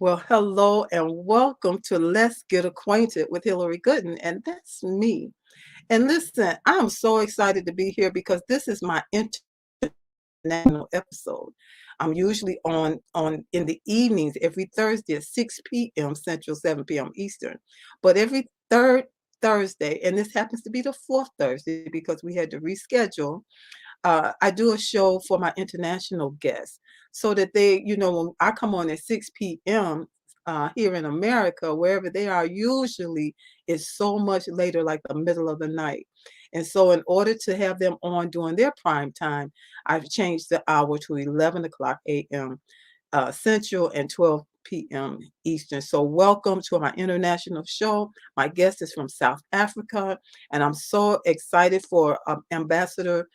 Well, hello and welcome to Let's Get Acquainted with Hillary Gooden, and that's me. And listen, I'm so excited to be here because this is my international episode. I'm usually on in the evenings every Thursday at 6 p.m. Central, 7 p.m. Eastern. But every third Thursday, and this happens to be the fourth Thursday because we had to reschedule, I do a show for my international guests so that they, when I come on at 6 p.m. Here in America, wherever they are, usually it's so much later, like the middle of the night. And so, in order to have them on during their prime time, I've changed the hour to 11 o'clock a.m. Central and 12 p.m. Eastern. So, welcome to my international show. My guest is from South Africa, and I'm so excited for Ambassador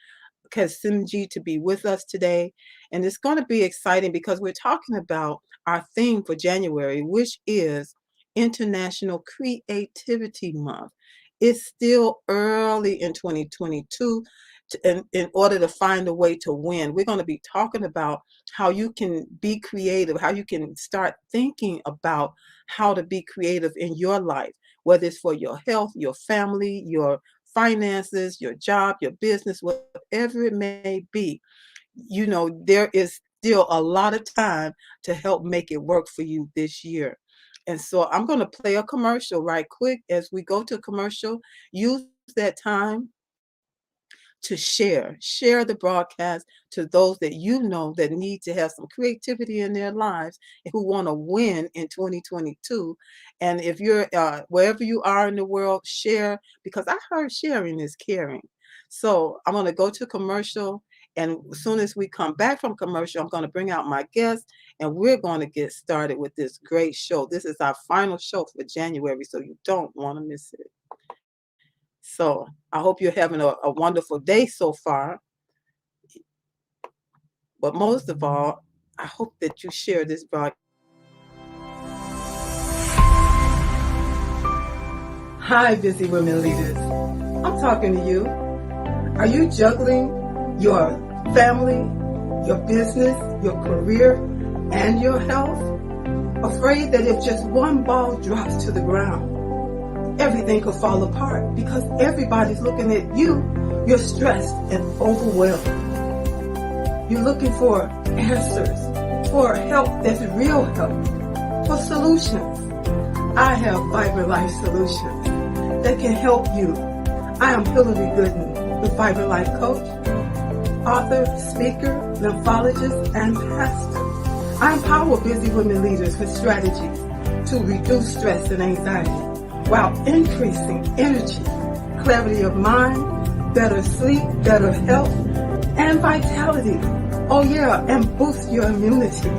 Cassimjee to be with us today. And it's going to be exciting because we're talking about our theme for January, which is International Creativity Month. It's still early in 2022. In order to find a way to win, we're going to be talking about how you can be creative, how you can start thinking about how to be creative in your life, whether it's for your health, your family, your finances, your job, your business, whatever it may be. There is still a lot of time to help make it work for you this year. And so I'm going to play a commercial right quick as we go to commercial. Use that time to share the broadcast to those that you know that need to have some creativity in their lives and who want to win in 2022. And if you're wherever you are in the world, share, because I heard sharing is caring. So I'm going to go to commercial, and as soon as we come back from commercial, I'm going to bring out my guest, and we're going to get started with this great show. This is our final show for January, so you don't want to miss it. So I hope you're having a wonderful day so far. But most of all, I hope that you share this broadcast. Hi, busy women leaders. I'm talking to you. Are you juggling your family, your business, your career, and your health? Afraid that if just one ball drops to the ground, everything could fall apart because everybody's looking at you. You're stressed and overwhelmed. You're looking for answers, for help that's real help, for solutions. I have VibrantLife solutions that can help you. I am Hillary Gooden, the VibrantLife coach, author, speaker, lymphologist, and pastor. I empower busy women leaders with strategies to reduce stress and anxiety while increasing energy, clarity of mind, better sleep, better health, and vitality. Oh yeah, and boost your immunity.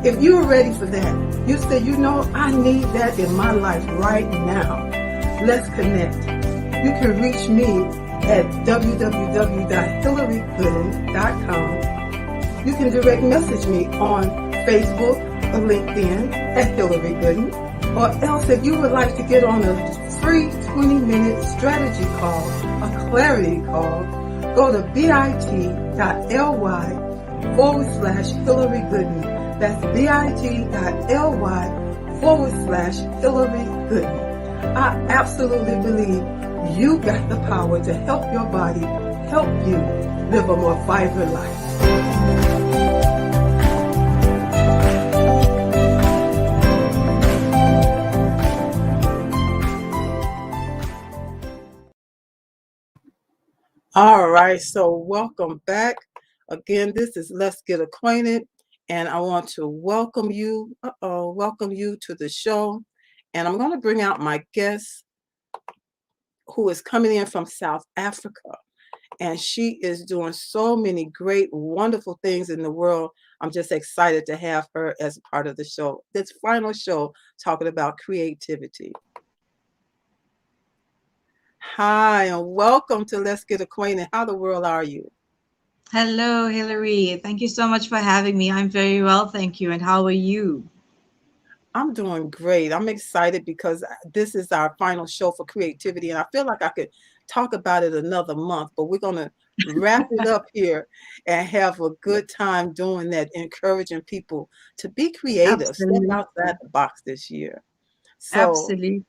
If you're ready for that, you say, I need that in my life right now. Let's connect. You can reach me at www.hillarygooden.com. You can direct message me on Facebook or LinkedIn at Hillary Gooden. Or else, if you would like to get on a free 20-minute strategy call, a clarity call, go to bit.ly/Hillary Gooden. That's bit.ly/Hillary Gooden. I absolutely believe you got the power to help your body, help you live a more vibrant life. All right, so welcome back. Again, this is Let's Get Acquainted, and I want to welcome you to the show. And I'm going to bring out my guest who is coming in from South Africa. And she is doing so many great, wonderful things in the world. I'm just excited to have her as part of the show. This final show talking about creativity. Hi, and welcome to Let's Get Acquainted. How the world are you? Hello, Hillary. Thank you so much for having me. I'm very well, thank you. And how are you? I'm doing great. I'm excited because this is our final show for creativity, and I feel like I could talk about it another month, but we're going to wrap it up here and have a good time doing that, encouraging people to be creative, step outside Absolutely. the box this year. So, Absolutely.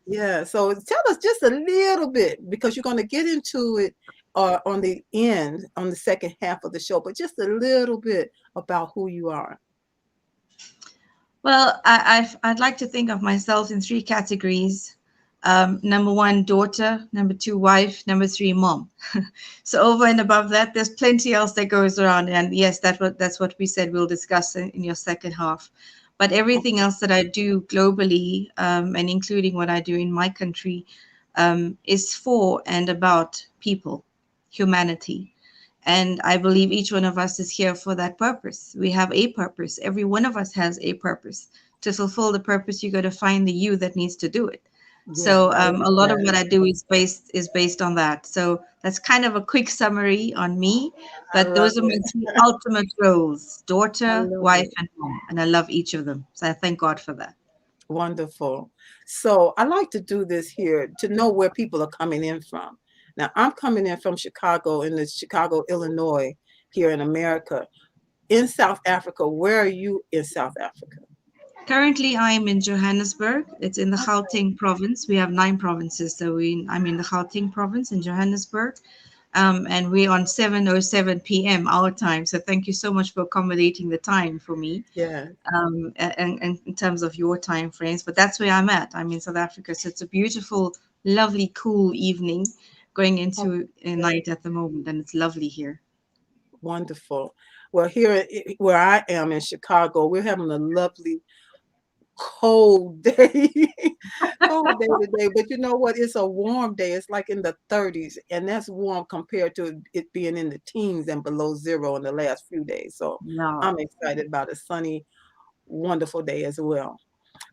yeah, so tell us just a little bit because you're going to get into it on the end, on the second half of the show, but just a little bit about who you are. Well, I'd like to think of myself in three categories. Number one, daughter. Number two, wife. Number three, mom. So over and above that, there's plenty else that goes around. And yes, that's what we said we'll discuss in your second half. But everything Okay. else that I do globally, and including what I do in my country, is for and about people, humanity. And I believe each one of us is here for that purpose. We have a purpose. Every one of us has a purpose. To fulfill the purpose, you got to find the you that needs to do it. Yeah, So I like a lot of that. what I do is based on that. So that's kind of a quick summary on me. I But love those are my it. three ultimate roles: I daughter, love wife, it. and mom. And I love each of them. So I thank God for that. Wonderful. So I like to do this here to know where people are coming in from. Now, I'm coming in from Chicago, in the Chicago, Illinois, here in America. In South Africa, where are you in South Africa? Currently, I'm in Johannesburg. It's in the Okay. Gauteng province. We have 9 provinces, so I'm in the Gauteng province in Johannesburg, and we're on 7:07 p.m. our time. So thank you so much for accommodating the time for me, Yeah. and in terms of your time frames. But that's where I'm at. I'm in South Africa, so it's a beautiful, lovely, cool evening, going Oh, into a great. night at the moment, and it's lovely here. Wonderful. Well, here where I am in Chicago, we're having a lovely cold day. Cold day today, but you know what? It's a warm day. It's like in the 30s, and that's warm compared to it being in the teens and below zero in the last few days. So Yeah, I'm excited about a sunny, wonderful day as well.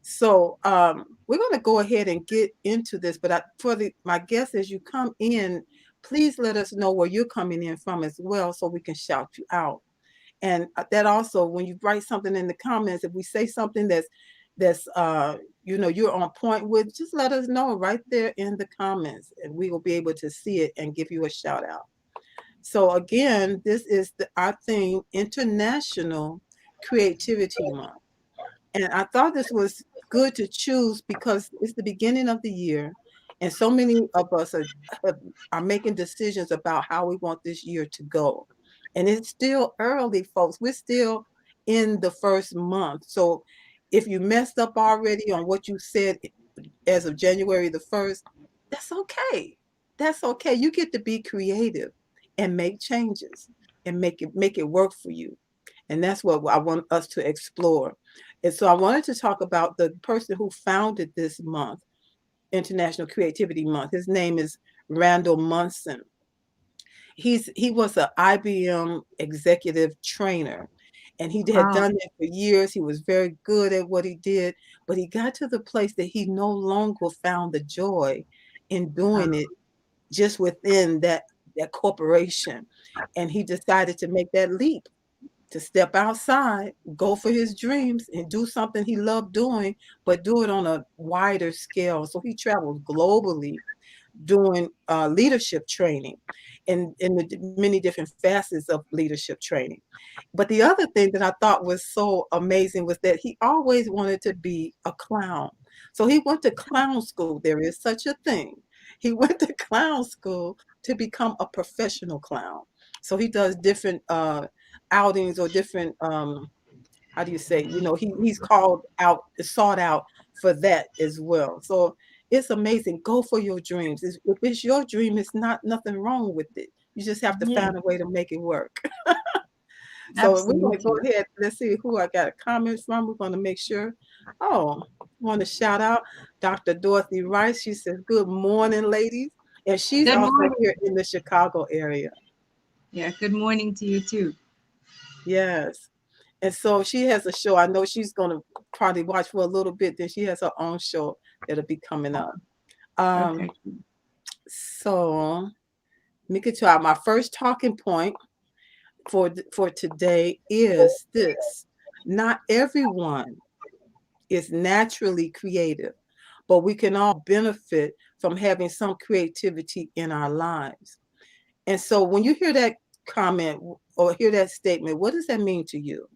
So we're going to go ahead and get into this, but for my guests, as you come in, please let us know where you're coming in from as well, so we can shout you out. And that also, when you write something in the comments, if we say something that's you're on point with, just let us know right there in the comments, and we will be able to see it and give you a shout out. So again, this is our theme, International Creativity Month. And I thought this was good to choose because it's the beginning of the year, and so many of us are making decisions about how we want this year to go. And it's still early, folks. We're still in the first month. So if you messed up already on what you said as of January the 1st, that's okay. That's okay. You get to be creative and make changes and make it work for you. And that's what I want us to explore. And so I wanted to talk about the person who founded this month, International Creativity Month. His name is Randall Munson. He was an IBM executive trainer, and he had wow. done that for years. He was very good at what he did, but he got to the place that he no longer found the joy in doing it just within that corporation. And he decided to make that leap, to step outside, go for his dreams, and do something he loved doing, but do it on a wider scale. So he traveled globally doing leadership training in the many different facets of leadership training. But the other thing that I thought was so amazing was that he always wanted to be a clown. So he went to clown school. There is such a thing. He went to clown school to become a professional clown. So he does different outings or different how do you say, he's called out, sought out for that as well. So it's amazing. Go for your dreams. If it's your dream, it's not nothing wrong with it. You just have to Yeah, find a way to make it work. So we're going to go absolutely. ahead. Let's see who I got a comment from. We're going to make sure. Oh, want to shout out Dr. Dorothy Rice. She says, "Good morning, ladies." And she's Good also morning. here in the Chicago area. Yeah, good morning to you too. Yes. And so she has a show. I know she's going to probably watch for a little bit. Then she has her own show that'll be coming up. Um, Okay. so let me get to my first talking point for today is this. Not everyone is naturally creative, but we can all benefit from having some creativity in our lives. And so when you hear that comment or hear that statement, what does that mean to you?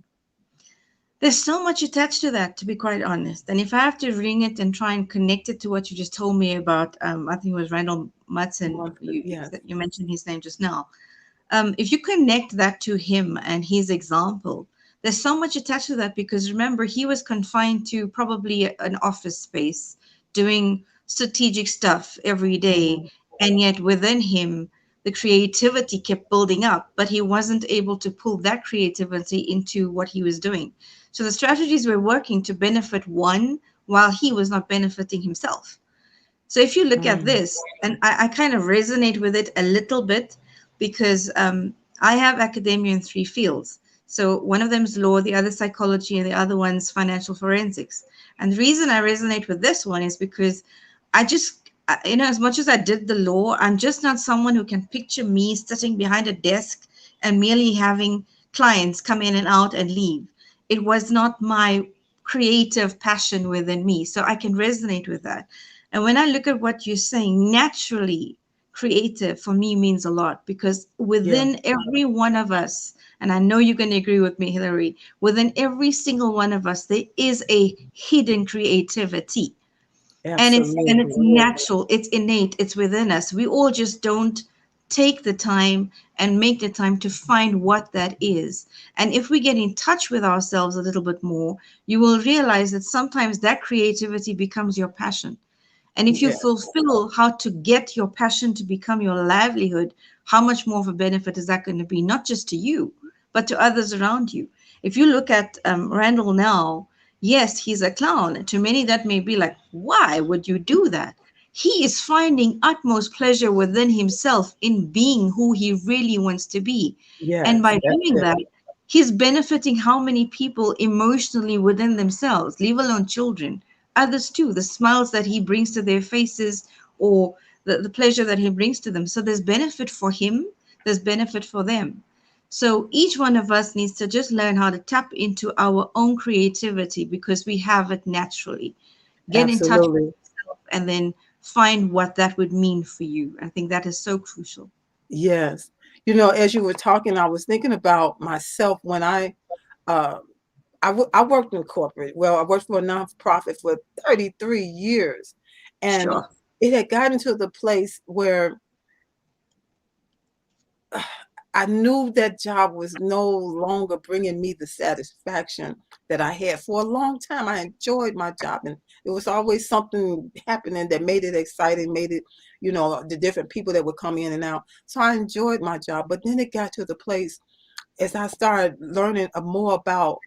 There's so much attached to that, to be quite honest. And if I have to ring it and try and connect it to what you just told me about, I think it was Randall Mudson, Yes. you mentioned his name just now. If you connect that to him and his example, there's so much attached to that because remember, he was confined to probably an office space doing strategic stuff every day. Mhm. And yet within him, the creativity kept building up, but he wasn't able to pull that creativity into what he was doing. So the strategies were working to benefit one while he was not benefiting himself. So if you look at Mm. this, and I kind of resonate with it a little bit because I have academia in three fields. So one of them is law, the other psychology, and the other one's financial forensics. And the reason I resonate with this one is because as much as I did the law, I'm just not someone who can picture me sitting behind a desk and merely having clients come in and out and leave. It was not my creative passion within me. So I can resonate with that. And when I look at what you're saying, naturally, creative for me means a lot because Yeah, within every one of us, and I know you're going to agree with me, Hillary, within every single one of us, there is a hidden creativity. And it's absolutely. natural, it's innate, it's within us. We all just don't take the time and make the time to find what that is. And if we get in touch with ourselves a little bit more, you will realize that sometimes that creativity becomes your passion. And if you Yeah, fulfill how to get your passion to become your livelihood, how much more of a benefit is that going to be, not just to you, but to others around you? If you look at Randall now, yes, he's a clown. To many, that may be like, why would you do that? He is finding utmost pleasure within himself in being who he really wants to be. And yes, by that's doing it. that, he's benefiting how many people emotionally within themselves, leave alone children, others too, the smiles that he brings to their faces or the pleasure that he brings to them. So there's benefit for him, there's benefit for them. So each one of us needs to just learn how to tap into our own creativity because we have it naturally. Get in touch with Absolutely. yourself and then find what that would mean for you. I think that is so crucial. Yes. You know, as you were talking, I was thinking about myself when uh, I worked in corporate. Well, I worked for a nonprofit for 33 years, and Sure. it had gotten to the place where I knew that job was no longer bringing me the satisfaction that I had for a long time. I enjoyed my job, and it was always something happening that made it exciting, made it, the different people that would come in and out. So I enjoyed my job. But then it got to the place as I started learning more about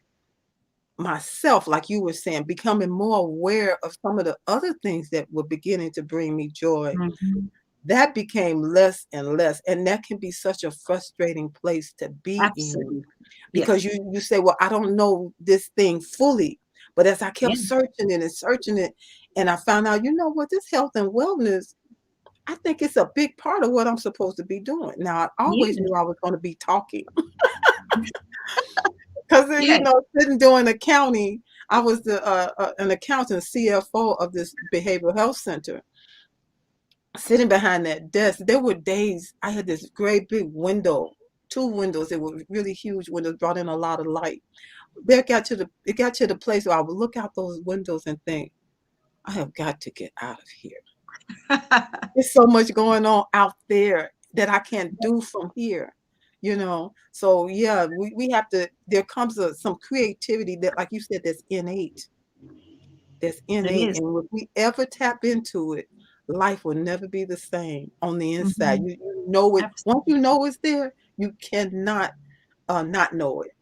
myself, like you were saying, becoming more aware of some of the other things that were beginning to bring me joy, Mhm. that became less and less, and that can be such a frustrating place to be in Absolutely. because Yes. you say, "Well, I don't know this thing fully." But as I Yeah. kept searching it and searching it, and I found out, you know what, this health and wellness, I think it's a big part of what I'm supposed to be doing. Now, I always Yeah. knew I was going to be talking because, Yeah. sitting doing accounting, I was an accountant, CFO of this behavioral health center. Sitting behind that desk, there were days I had this great big window, two windows. They were really huge windows, brought in a lot of light. It got to the place where I would look out those windows and think, I have got to get out of here. There's so much going on out there that I can't do from here, So yeah, we have to. There comes some creativity that, like you said, that's innate. That's It innate, is. and if we ever tap into it, life will never be the same on the inside. Mhm. You know it. Once Absolutely. you know it's there, you cannot, not know it.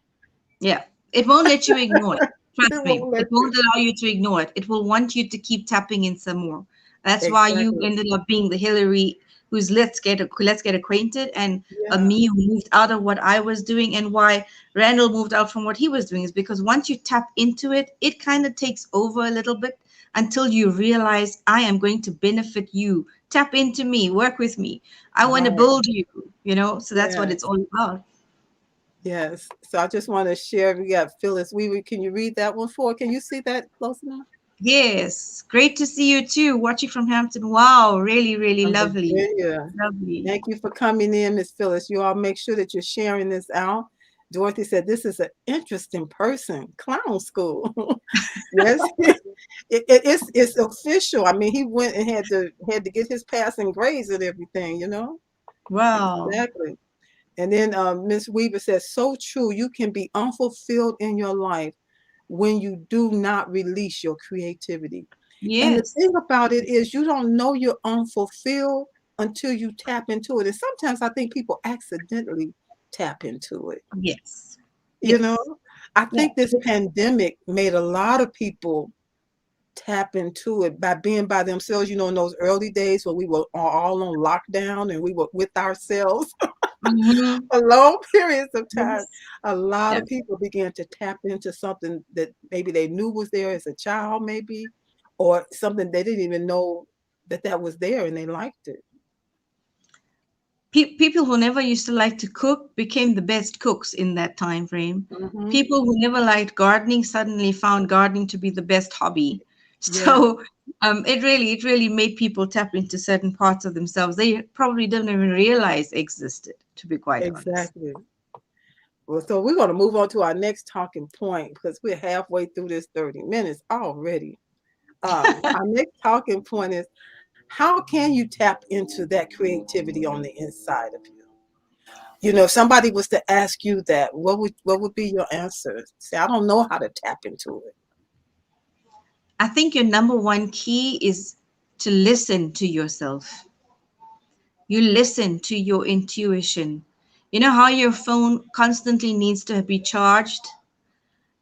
Yeah. It won't let you ignore it. Trust It me. won't let It you. won't allow you to ignore it. It will want you to keep tapping in some more. That's why you Exactly. ended up being the Hillary who's let's get acquainted, and Yeah. me who moved out of what I was doing, and why Randall moved out from what he was doing is because once you tap into it, it kind of takes over a little bit until you realize I am going to benefit you. Tap into me, work with me. I want to Right. build you. So that's what it's Yes. all about. Yes. So I just want to share. We got Phyllis Weaver. Can you read that one for? Can you see that close enough? Yes, great to see you too. Watching from Hampton. Wow, really, really From lovely. Virginia. Lovely. Thank you for coming in, Miss Phyllis. You all make sure that you're sharing this out. Dorothy said, this is an interesting person. Clown school. Yes, it's official. I mean, he went and had to get his passing grades and everything, you know? Wow. Exactly. And then Miss Weaver says, so true. You can be unfulfilled in your life when you do not release your creativity. And the Yes. thing about it is you don't know you're unfulfilled until you tap into it. And sometimes I think people accidentally tap into it. Yes. You know, Yes. I Yeah. think this pandemic made a lot of people tap into it by being by themselves. You know, in those early days when we were all on lockdown and we were with ourselves Mm-hmm. for long periods of time, Yes. a lot Yeah. of people began to tap into something that maybe they knew was there as a child, maybe, or something they didn't even know that was there and they liked it. People who never used to like to cook became the best cooks in that time frame. Hmm. People who never liked gardening suddenly found gardening to be the best hobby. Yeah, So it really made people tap into certain parts of themselves they probably didn't even realize existed, to be quite honest. exactly. Well, so we're going to move on to our next talking point because we're halfway through this 30 minutes already. Our next talking point is how can you tap into that creativity on the inside of you? You know, if somebody was to ask you that, what would be your answer? Say, I don't know how to tap into it. I think your number one key is to listen to yourself. You listen to your intuition. You know how your phone constantly needs to be charged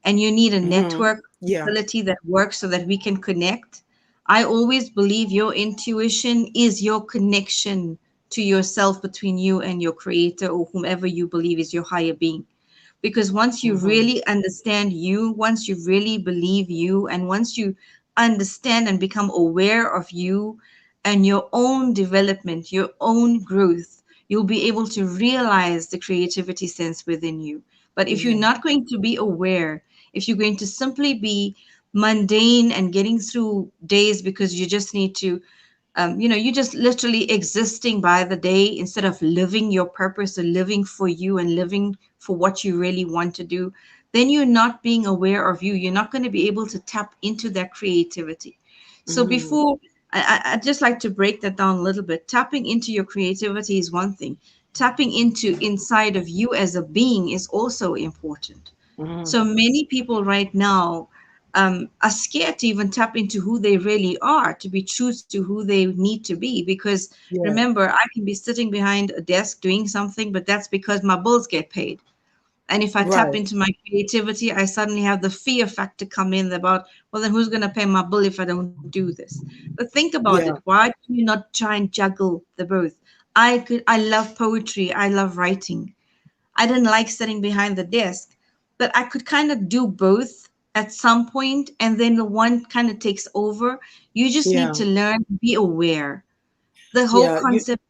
and you need a Hmm. network Yeah. facility that works so that we can connect? I always believe your intuition is your connection to yourself between you and your creator or whomever you believe is your higher being. Because once you Hmm. really understand you, once you really believe you, and once you understand and become aware of you and your own development, your own growth, you'll be able to realize the creativity sense within you. But if you're Yeah. not going to be aware, if you're going to simply be mundane and getting through days because you just need to you're just literally existing by the day instead of living your purpose or living for you and living for what you really want to do, then you're not being aware of you. You're not going to be able to tap into that creativity. So Mm. before, I'd just like to break that down a little bit. Tapping into your creativity is one thing. Tapping into inside of you as a being is also important. Mm. So many people right now are scared to even tap into who they really are, to be true to who they need to be. Because Yeah. remember, I can be sitting behind a desk doing something, but that's because my bills get paid. And if I tap Right. into my creativity, I suddenly have the fear factor come in about, well, then who's going to pay my bill if I don't do this? But think about it. Yeah. Why do you not try and juggle the both? I love poetry. I love writing. I didn't like sitting behind the desk, but I could kind of do both at some point, and then the one kind of takes over. You just need Yeah. to learn, be aware. The whole Yeah. concept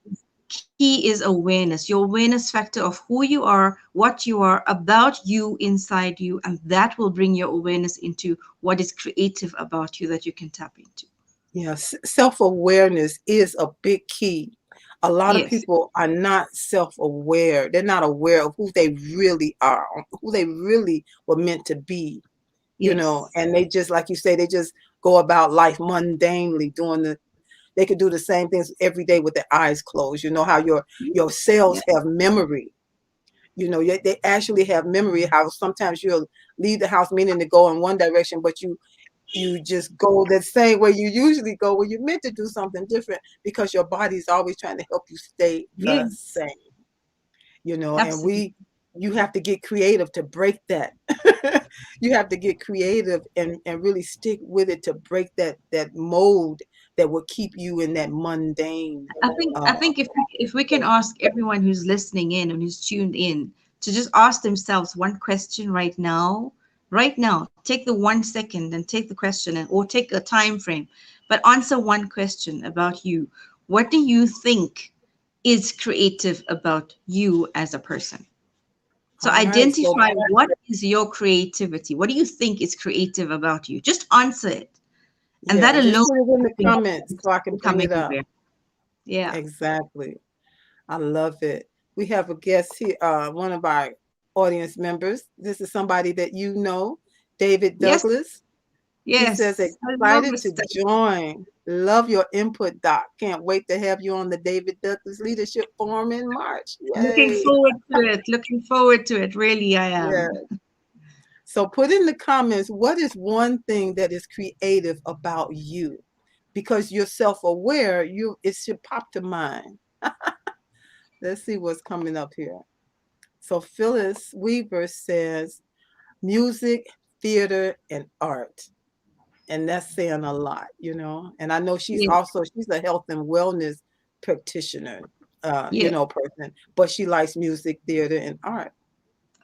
key is awareness, your awareness factor of who you are, what you are, about you, inside you, and that will bring your awareness into what is creative about you that you can tap into. Yes, self-awareness is a big key. A lot of Yes, people are not self-aware. They're not aware of who they really are, who they really were meant to be, you know, yes, and they just, like you say, they just go about life mundanely they could do the same things every day with their eyes closed. You know how your cells yeah, have memory. You know, they actually have memory. How sometimes you'll leave the house meaning to go in one direction, but you just go the same way you usually go when you're meant to do something different because your body's always trying to help you stay the yes, same, you know, and absolutely. you have to get creative to break that. You have to get creative and really stick with it to break that mold that will keep you in that mundane I think if we can ask everyone who's listening in and who's tuned in to just ask themselves one question right now, take the 1 second and take the question or take a time frame, but answer one question about you. What do you think is creative about you as a person? So all right, so identify what is your creativity. What do you think is creative about you? Just answer it. And Yeah, that and just alone put it in the can comments so I can come bring it up. everywhere. Yeah. Exactly. I love it. We have a guest here, one of our audience members. This is somebody that you know, David Yes. Douglas. He says, Yes. I love excited to Mr. join. Love your input, Doc. Can't wait to have you on the David Douglas Leadership Forum in March. Looking Yay. forward to it. Looking forward to it. Really, I Yeah. am. So put in the comments, what is one thing that is creative about you? Because you're self-aware, it should pop to mind. Let's see what's coming up here. So Phyllis Weaver says, music, theater, and art. And that's saying a lot, you know. And I know she's Yeah. a health and wellness practitioner, Yeah. person, but she likes music, theater, and art.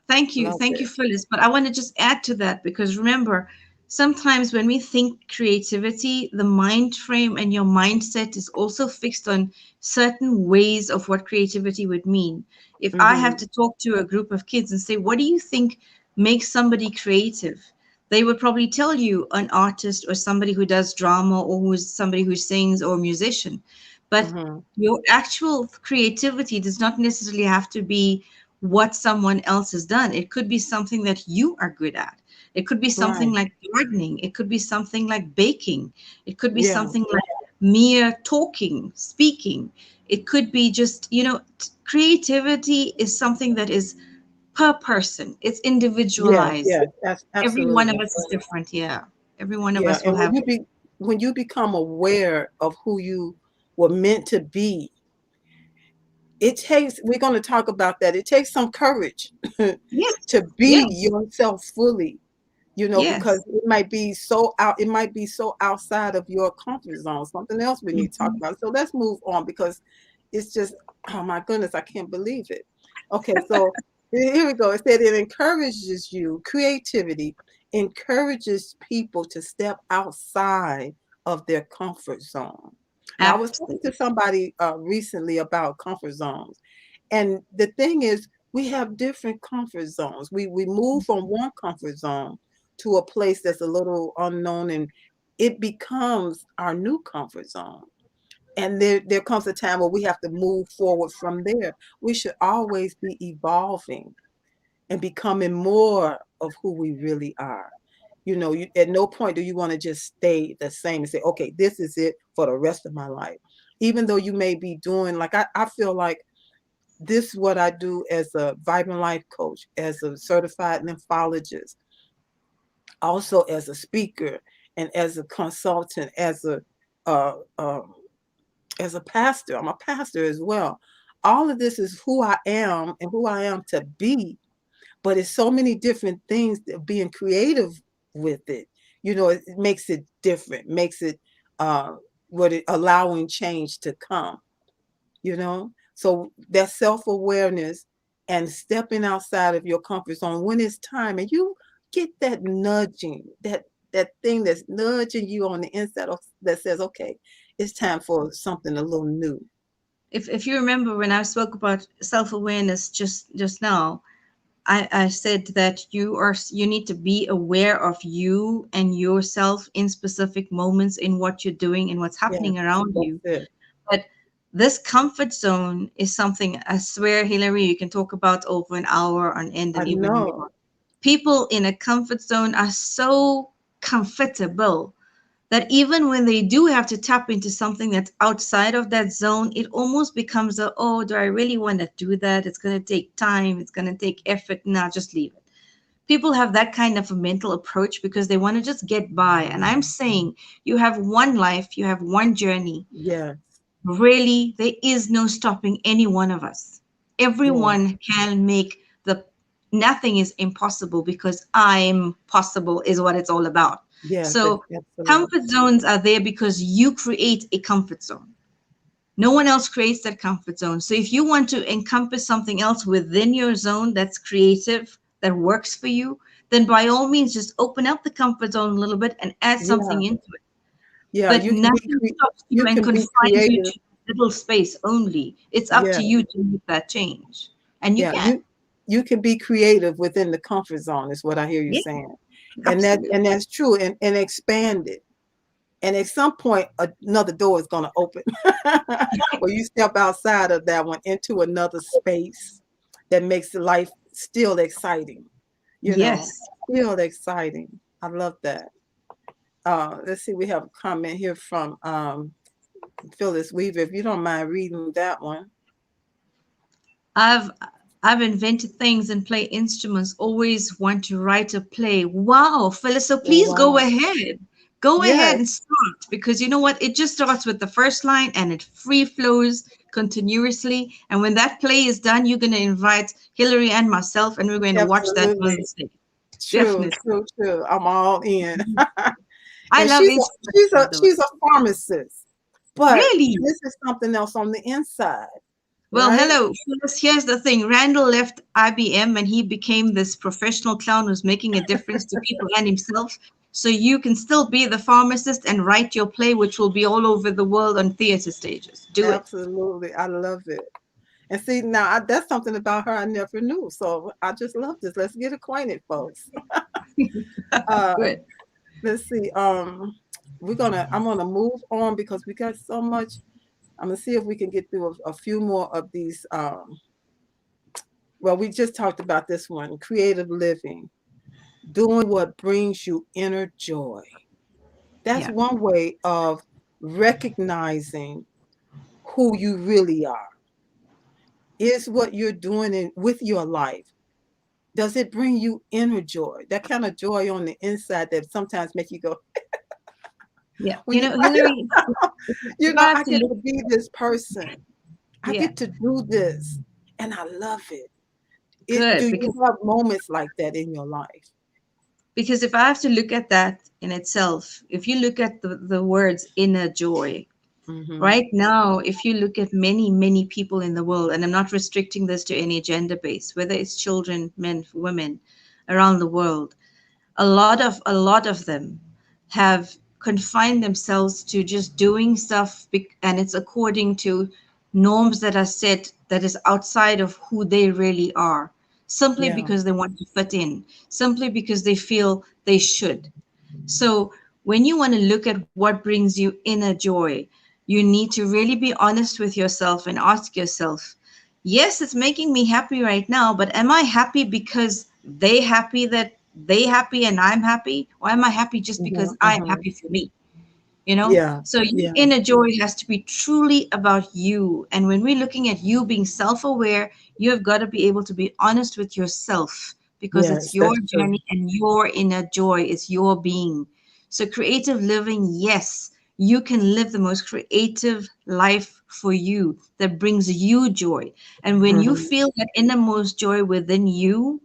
Thank you. Love Thank you, it. Phyllis. But I want to just add to that because remember, sometimes when we think creativity, the mind frame and your mindset is also fixed on certain ways of what creativity would mean. If I have Mm-hmm. to talk to a group of kids and say, what do you think makes somebody creative? They would probably tell you an artist or somebody who does drama or who's somebody who sings or a musician. But Mm-hmm. your actual creativity does not necessarily have to be what someone else has done. It could be something that you are good at. It could be something Right. like gardening. It could be something like baking. It could be Yeah. something like mere talking, speaking. It could be just, creativity is something that is per person. It's Yeah. individualized. Yeah. That's Every one of absolutely. us is different. Yeah. Every one of Yeah. us will And have. when you become aware of who you were meant to be, we're going to talk about that. It takes some courage Yes. to be Yes. yourself fully, because Yes. it might be so outside of your comfort zone. Something else we need to talk Mhm. about. So let's move on because it's just, oh my goodness, I can't believe it. Okay, so here we go. It said creativity encourages people to step outside of their comfort zone. Now, I was talking to Absolutely. somebody recently about comfort zones. And the thing is, we have different comfort zones. We move from one comfort zone to a place that's a little unknown, and it becomes our new comfort zone. And there comes a time where we have to move forward from there. We should always be evolving and becoming more of who we really are. At no point do you want to just stay the same and say, okay, this is it for the rest of my life. Even though you may be doing, like, I feel like this is what I do as a Vibrant Life coach, as a certified lymphologist, also as a speaker and as a consultant, uh, uh, as a pastor. I'm a pastor as well. All of this is who I am and who I am to be, but it's so many different things that being creative with it. It makes it different, makes it allowing change to come. So that self-awareness and stepping outside of your comfort zone when it's time, and you get that nudging, that thing that's nudging you on the inside that says, okay, it's time for something a little new. If you remember when I spoke about self-awareness just now, I said that you need to be aware of you and yourself in specific moments in what you're doing and what's Yeah, happening around that's you. it. But this comfort zone is something, I swear, Hillary, you can talk about over an hour on end I and even know. more. People in a comfort zone are so comfortable that even when they do have to tap into something that's outside of that zone, it almost becomes oh, do I really want to do that? It's going to take time. It's going to take effort. Nah, just leave it. People have that kind of a mental approach because they want to just get by. And I'm saying you have one life, you have one journey. Yes, Really, there is no stopping any one of us. yes, Everyone can make nothing is impossible because I'm possible is what it's all about. yes, So absolutely. comfort zones are there because you create a comfort zone. No one else creates that comfort zone. So if you want to encompass something else within your zone that's creative, that works for you, then by all means just open up the comfort zone a little bit and add Yeah, something into it. yeah. But nothing stops you You and can be confines you creative. to a little space only. It's up Yeah, to you to make that change. And you yeah. can. You can be creative within the comfort zone is what I hear you Yeah, saying. And absolutely. that's true, and expand it And at some point, another door is going to open or you step outside of that one into another space that makes life still exciting, you know, Yes. still exciting. I love that. Let's see, we have a comment here from Phyllis Weaver. If you don't mind reading that one. I've I've invented things and play instruments. Always want to write a play. Wow, Phyllis. So please go Wow. ahead. Go ahead Yes, and start, because you know what? It just starts with the first line and it free flows continuously. And when that play is done, you're going to invite Hillary and myself, and we're going to watch that on the absolutely. stage. True, Definitely. true, true. I'm all in. I And love she's a instruments, by the way. she's a pharmacist, but Really? this is something else on the inside, Well, right? hello. Here's the thing. Randall left IBM and he became this professional clown who's making a difference to people and himself. So you can still be the pharmacist and write your play, which will be all over the world on theater stages. Do it. Absolutely. I love it. And see, now that's something about her I never knew. So I just love this. Let's get acquainted, folks. Uh, Good. let's see. I'm gonna move on because we got so much. I'm gonna see if we can get through a few more of these. Well, we just talked about this one, creative living, doing what brings you inner joy. That's Yeah. one way of recognizing who you really are. Is what you're doing with your life, does it bring you inner joy? That kind of joy on the inside that sometimes make you go, Yeah. when you, Hillary, if I have I to get look, to be this person. I yeah, get to do this, and I love it. Do good. you have moments like that in your life? Because if I have to look at that in itself, if you look at the words inner joy, Mm-hmm. right now, if you look at many, many people in the world, and I'm not restricting this to any gender base, whether it's children, men, women around the world, a lot of them have confined themselves to just doing stuff, and it's according to norms that are set that is outside of who they really are, simply Yeah. because they want to fit in, simply because they feel they should. So when you want to look at what brings you inner joy, you need to really be honest with yourself and ask yourself, yes, it's making me happy right now, but am I happy because they happy and I'm happy? Or am I happy just Mm-hmm. because I'm Mm-hmm. happy for me? You know? Yeah. So your Yeah. inner joy has to be truly about you. And when we're looking at you being self-aware, you have got to be able to be honest with yourself, because it's Yes, your that's true. journey and your inner joy is your being. So creative living, yes, you can live the most creative life for you that brings you joy. And when you Mm-hmm. feel that innermost joy within you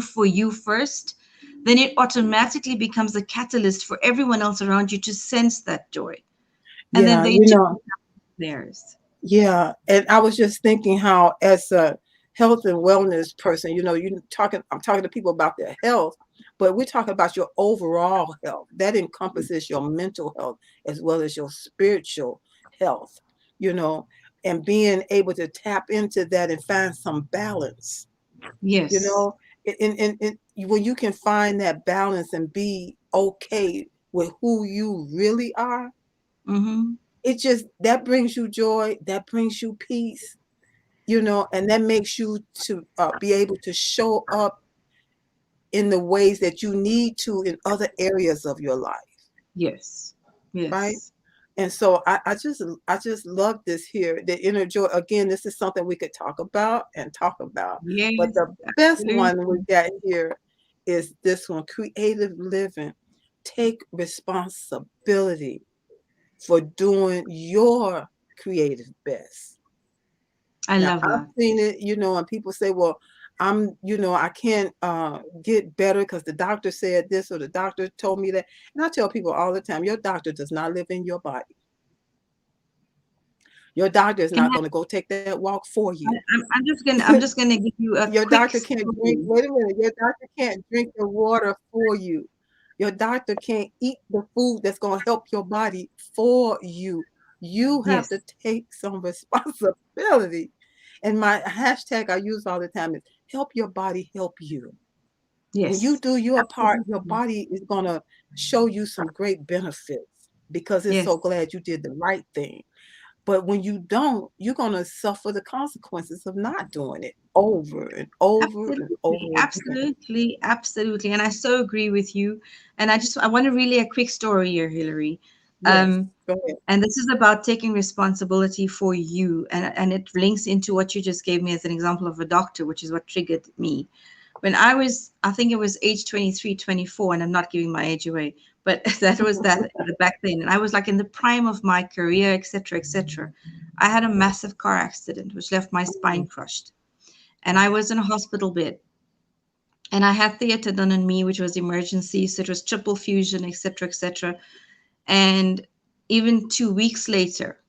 for you first, then it automatically becomes a catalyst for everyone else around you to sense that joy. And then Yeah, they too theirs. yeah. And I was just thinking how, as a health and wellness person, I'm talking to people about their health, but we're talking about your overall health. That encompasses your mental health as well as your spiritual health, you know, and being able to tap into that and find some balance, you Yes. know, when you can find that balance and be okay with who you really are, Mm-hmm. it just, that brings you joy, that brings you peace, and that makes you to be able to show up in the ways that you need to in other areas of your life, Yes. right? Yes. And so I just love this here, the inner joy. Again, this is something we could talk about and talk about, but Yes. the best Absolutely. one we got here is this one: creative living. Take responsibility for doing your creative best. I Now, love I've that. seen it, and people say, well, I can't get better because the doctor said this or the doctor told me that. And I tell people all the time, your doctor does not live in your body. Your doctor is Can not going to go take that walk for you. I'm just gonna give you a Your quick doctor can't drink, story. wait a minute, your doctor can't drink the water for you. Your doctor can't eat the food that's going to help your body for you. You have to Yes. take some responsibility. And my hashtag I use all the time is help your body help you. When you Yes. do your part, your Absolutely. body is going to show you some great benefits. because it's Yes. so glad you did the right thing. But when you don't, you're going to suffer the consequences of not doing it over and over and Absolutely, over again. absolutely, absolutely. And I so agree with you. And I want to really a quick story here, Hillary. Yes. Um, Go ahead. and this is about taking responsibility for you. And it links into what you just gave me as an example of a doctor, which is what triggered me. When I think it was age 23, 24, and I'm not giving my age away, but that back then. And I was like in the prime of my career, etc., etc. I had a massive car accident, which left my spine Mm, crushed. And I was in a hospital bed. And I had theater done on me, which was emergency. So it was triple fusion, etc., etc. And even 2 weeks later,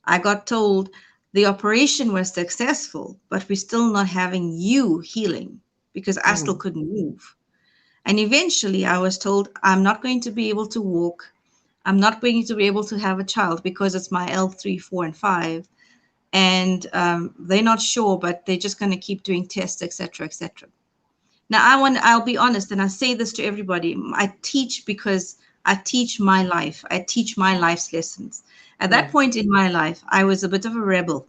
I got told the operation was successful, but we're still not having you healing because I still mm, couldn't move. And eventually I was told I'm not going to be able to walk. I'm not going to be able to have a child because it's my L3, 4, and 5. And they're not sure, but they're just going to keep doing tests, etc., etc. Now, I'll be honest, and I say this to everybody. I teach because I teach my life. I teach my life's lessons. At that mm. point in my life, I was a bit of a rebel,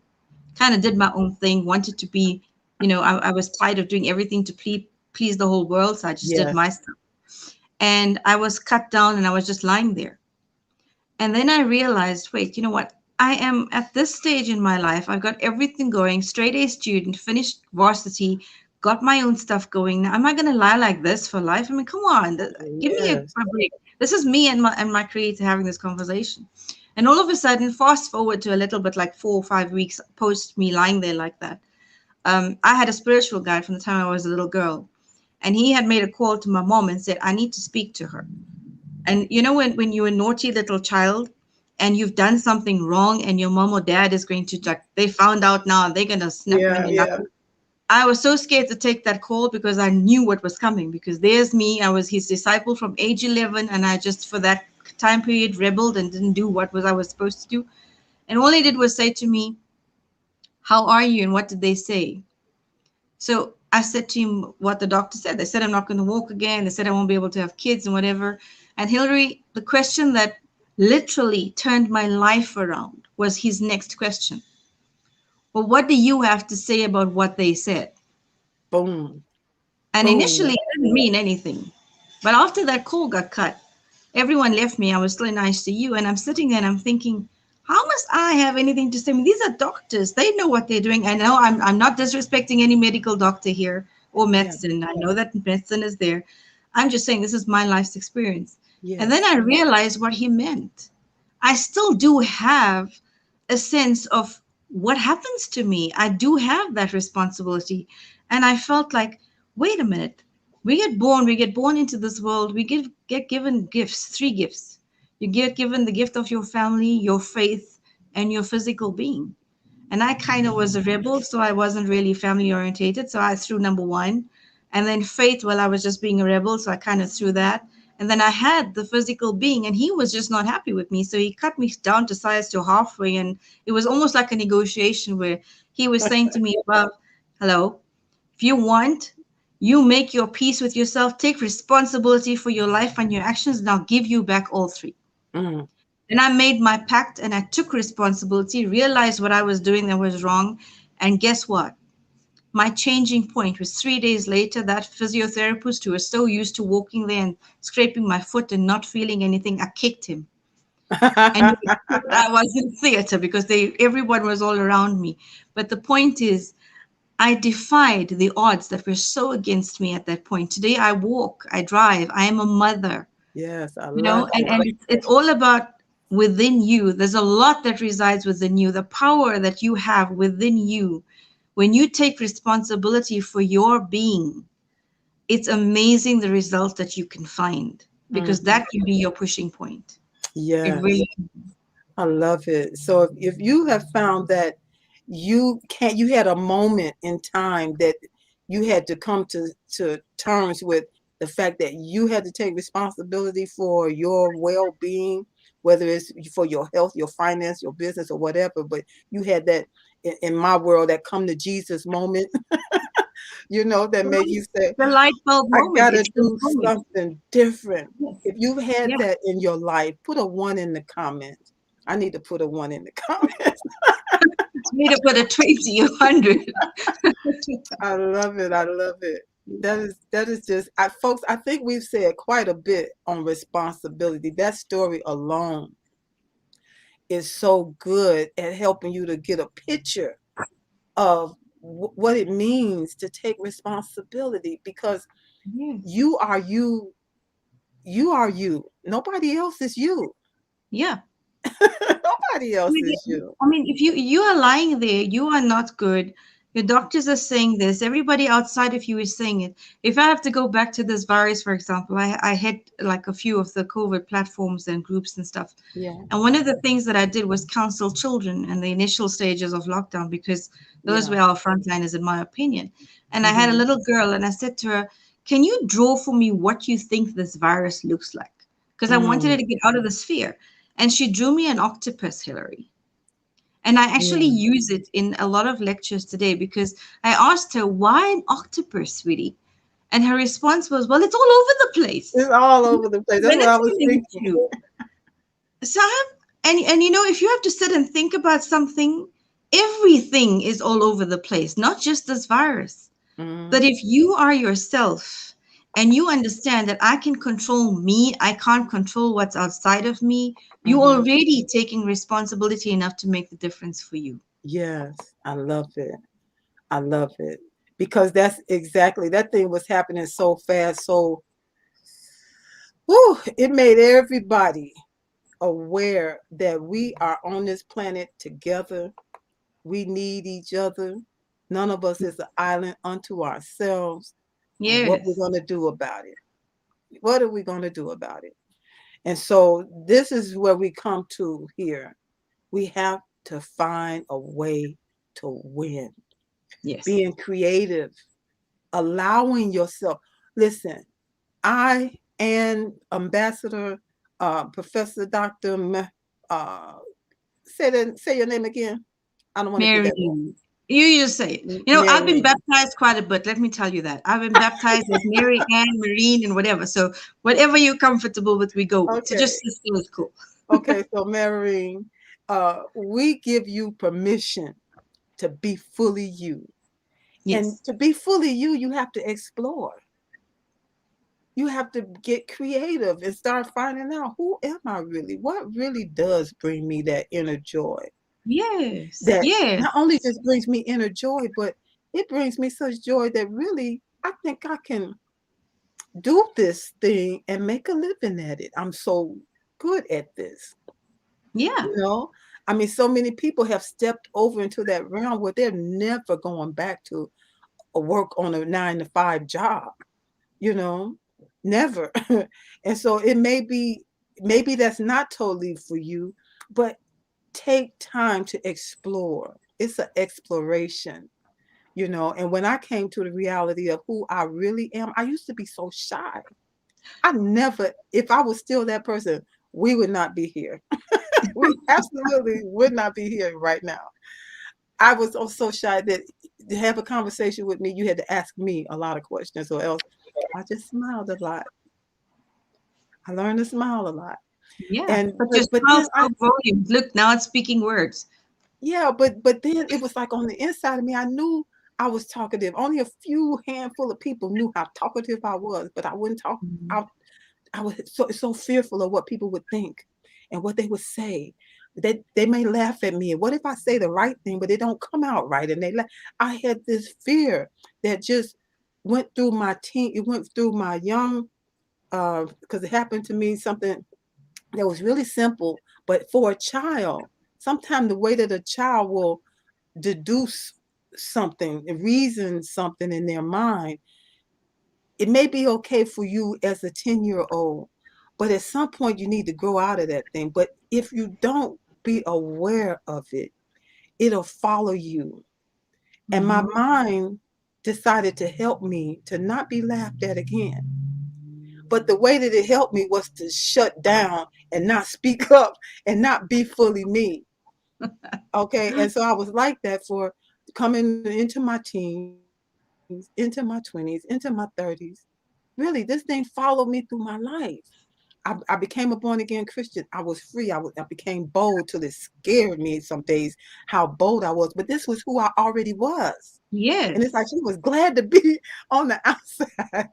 kind of did my own thing, wanted to be, I was tired of doing everything to please the whole world. So I just did Yes. my stuff. And I was cut down and I was just lying there. And then I realized, wait, you know what? I am at this stage in my life. I've got everything going, straight A student, finished varsity, got my own stuff going. Now, am I going to lie like this for life? I mean, come on, give me a Yes. break. This is me and my creator having this conversation. And all of a sudden, fast forward to a little bit like 4 or 5 weeks post me lying there like that. I had a spiritual guide from the time I was a little girl. And he had made a call to my mom and said, I need to speak to her. And when you're a naughty little child and you've done something wrong and your mom or dad is going to like, they found out now, they're going to snap you on Yeah. your Yeah. knuckle. I was so scared to take that call because I knew what was coming. Because there's me, I was his disciple from age 11, and I just for that time period rebelled and didn't do what was I was supposed to do. And all he did was say to me, "How are you?" And what did they say? So I said to him what the doctor said. They said I'm not going to walk again. They said I won't be able to have kids and whatever. And Hillary, the question that literally turned my life around was his next question. Well, what do you have to say about what they said? Boom. And Boom. initially, it didn't mean anything. But after that call got cut, everyone left me. I was still nice to you. And I'm sitting there and I'm thinking, how must I have anything to say? I mean, these are doctors. They know what they're doing. I know I'm not disrespecting any medical doctor here or Yeah. medicine. I know that medicine is there. I'm just saying this is my life's experience. And then Yes. I realized what he meant. I still do have a sense of what happens to me. I do have that responsibility. And I felt like, wait a minute. We get born into this world, get given gifts, three gifts. You get given the gift of your family, your faith, and your physical being. And I kind of was a rebel, so I wasn't really family orientated. So I threw number one. And then faith, well, I was just being a rebel, so I kind of threw that. And then I had the physical being, and he was just not happy with me. So he cut me down to size to halfway. And it was almost like a negotiation where he was saying to me, well, hello, if you want, you make your peace with yourself, take responsibility for your life and your actions, and I'll give you back all three. Mm. And I made my pact and I took responsibility, realized what I was doing that was wrong. And guess what? My changing point was 3 days later, that physiotherapist who was so used to walking there and scraping my foot and not feeling anything, I kicked him. And I was in theater because everyone was all around me. But the point is, I defied the odds that were so against me at that point. Today I walk, I drive, I am a mother. Yes. I you love know and, it. and it's all about within you. There's a lot that resides within you, the power that you have within you. When you take responsibility for your being, it's amazing the results that you can find, because Mhm. that can be your pushing point. It Yes. really. I love it. So if you have found that you had a moment in time that you had to come to terms with the fact that you had to take responsibility for your well-being, whether it's for your health, your finance, your business, or whatever, but you had that in my world, that come to Jesus moment. that make you say, The light bulb I moment. gotta It's the do moment. something different. Yes. If you've had Yeah. that in your life, put a 1 in the comments. I need to put a 1 in the comments. Need to put a 20 or 100. I love it. I love it. That is just, folks, I think we've said quite a bit on responsibility. That story alone is so good at helping you to get a picture of what it means to take responsibility, because Yes. you are you. You are you. Nobody else is you. Yeah. Nobody else is you. I mean, if you are lying there, you are not good. Your doctors are saying this. Everybody outside of you is saying it. If I have to go back to this virus, for example, I had like a few of the COVID platforms and groups and stuff. Yeah, And one of the things that I did was counsel children in the initial stages of lockdown, because those yeah. were our frontliners, in my opinion. And I had a Hmm. little girl, and I said to her, "Can you draw for me what you think this virus looks like?" Because I wanted her Mm, to get out of the sphere. And she drew me an octopus, Hillary. And I actually yeah. use it in a lot of lectures today, because I asked her, "Why an octopus, sweetie?" And her response was, "Well, it's all over the place. It's all over the place. That's When what it's I was going to hit thinking. you." So I have, and if you have to sit and think about something, everything is all over the place, not just this virus. But Hmm. if you are yourself and you understand that I can control me, I can't control what's outside of me, you Hmm. already taking responsibility enough to make the difference for you. Yes, I love it. I love it. Because that's exactly, that thing was happening so fast. So, whew, it made everybody aware that we are on this planet together. We need each other. None of us is an island unto ourselves. What we're Yes. going to do about it? What are we going to do about it? And so this is where we come to here. We have to find a way to win. Yes. Being creative, allowing yourself. Listen, I and Ambassador Professor Dr. Uh, say your name again. I don't want to get that wrong. Mary, you just say it. I've been Mary. baptized quite a bit. Let me tell you that. I've been baptized as Mary Ann, Marine, and whatever. So whatever you're comfortable with, we go with. So just Okay. sister is cool. Okay. So Mary, we give you permission to be fully you. And Yes. to be fully you, you have to explore. You have to get creative and start finding out, who am I really? What really does bring me that inner joy? Yes. That Yes. not only just brings me inner joy, but it brings me such joy that really I think I can do this thing and make a living at it. I'm so good at this. Yeah. You know, I mean, so many people have stepped over into that realm where they're never going back to work on a 9 to 5 job, you know, never. And so it may be, maybe that's not totally for you, but take time to explore. It's an exploration, you know. And when I came to the reality of who I really am, I used to be so shy. I never, if I was still that person, we would not be here. We absolutely would not be here right now. I was so shy that to have a conversation with me, you had to ask me a lot of questions, or else I just smiled a lot. I learned to smile a lot. Yeah. And But your but smile then I, spoke volumes. Look, now it's speaking words. yeah, but then it was like on the inside of me, I knew I was talkative. Only a few handful of people knew how talkative I was, but I wouldn't talk Mhm. out. I was so fearful of what people would think and what they would say. They may laugh at me. And what if I say the right thing, but it don't come out right? And they laugh. I had this fear that just went through my teen. It went through my young, because it happened to me something that was really simple, but for a child, sometimes the way that a child will deduce something, reason something in their mind, it may be okay for you as a 10-year-old, but at some point you need to grow out of that thing. But if you don't be aware of it, it'll follow you. And my Mhm. mind decided to help me to not be laughed at again. But the way that it helped me was to shut down and not speak up and not be fully me. Okay. And so I was like that for coming into my teens. into my 20s, into my 30s. Really, this thing followed me through my life. I became a born again Christian. I was free. I became bold till it scared me some days how bold I was. But this was who I already was. And it's like Yes. she was glad to be on the outside,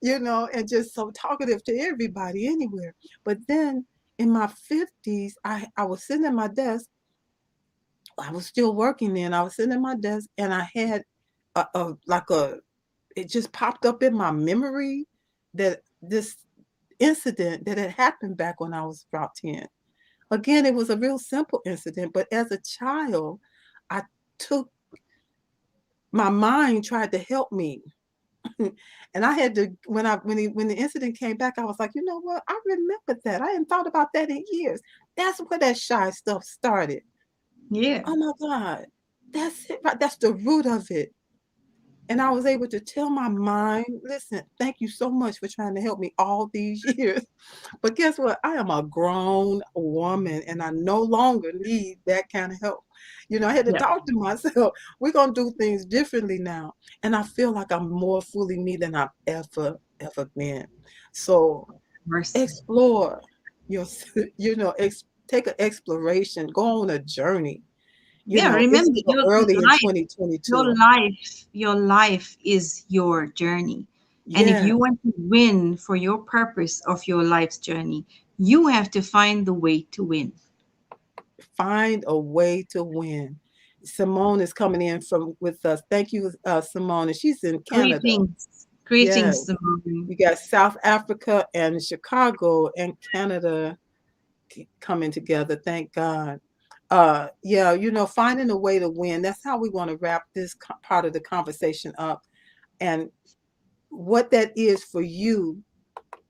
and just so talkative to everybody anywhere. But then in my 50s, I was sitting at my desk. I was still working then. I was sitting at my desk and I had it just popped up in my memory that this incident that had happened back when I was about 10. Again, it was a real simple incident, but as a child, I took my mind tried to help me. And I had to when the incident came back, I was like, you know what? I remember that. I hadn't thought about that in years. That's where that shy stuff started. Yeah. Oh my God. That's it, right? That's the root of it. And I was able to tell my mind, listen, thank you so much for trying to help me all these years. But guess what? I am a grown woman and I no longer need that kind of help. I had to Yeah. talk to myself. We're going to do things differently now. And I feel like I'm more fully me than I've ever been. So Mercy. explore your, take an exploration, go on a journey. Yeah. It's Remember, still early in life, your 2022. life, your life is your journey. And if you Yes. want to win for your purpose of your life's journey, you have to find the way to win. Find a way to win. Simone is coming in from with us. Thank you, Simone. And she's in Canada. Greetings. Yes. Greetings, Simone. We got South Africa and Chicago and Canada coming together. Thank God. Yeah, finding a way to win. That's how we want to wrap this part of the conversation up. And what that is for you,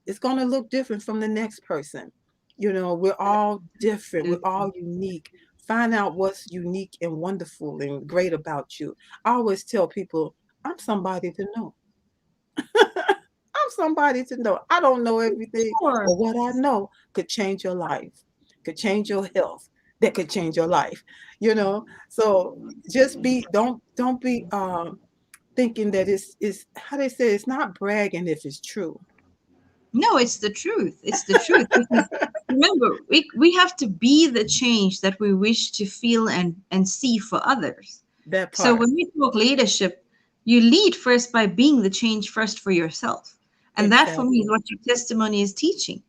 it's going to look different from the next person. We're all different. We're all unique. Find out what's unique and wonderful and great about you. I always tell people, I'm somebody to know. I'm somebody to know. I don't know everything, Sure. but what I know could change your life, could change your health, that could change your life. So just don't be thinking that it's how they say it's not bragging if it's true. No, it's the truth. It's the truth. Because remember, we have to be the change that we wish to feel and see for others. That So part. when we talk leadership, you lead first by being the change first for yourself. And that for me is Exactly. what your testimony is teaching.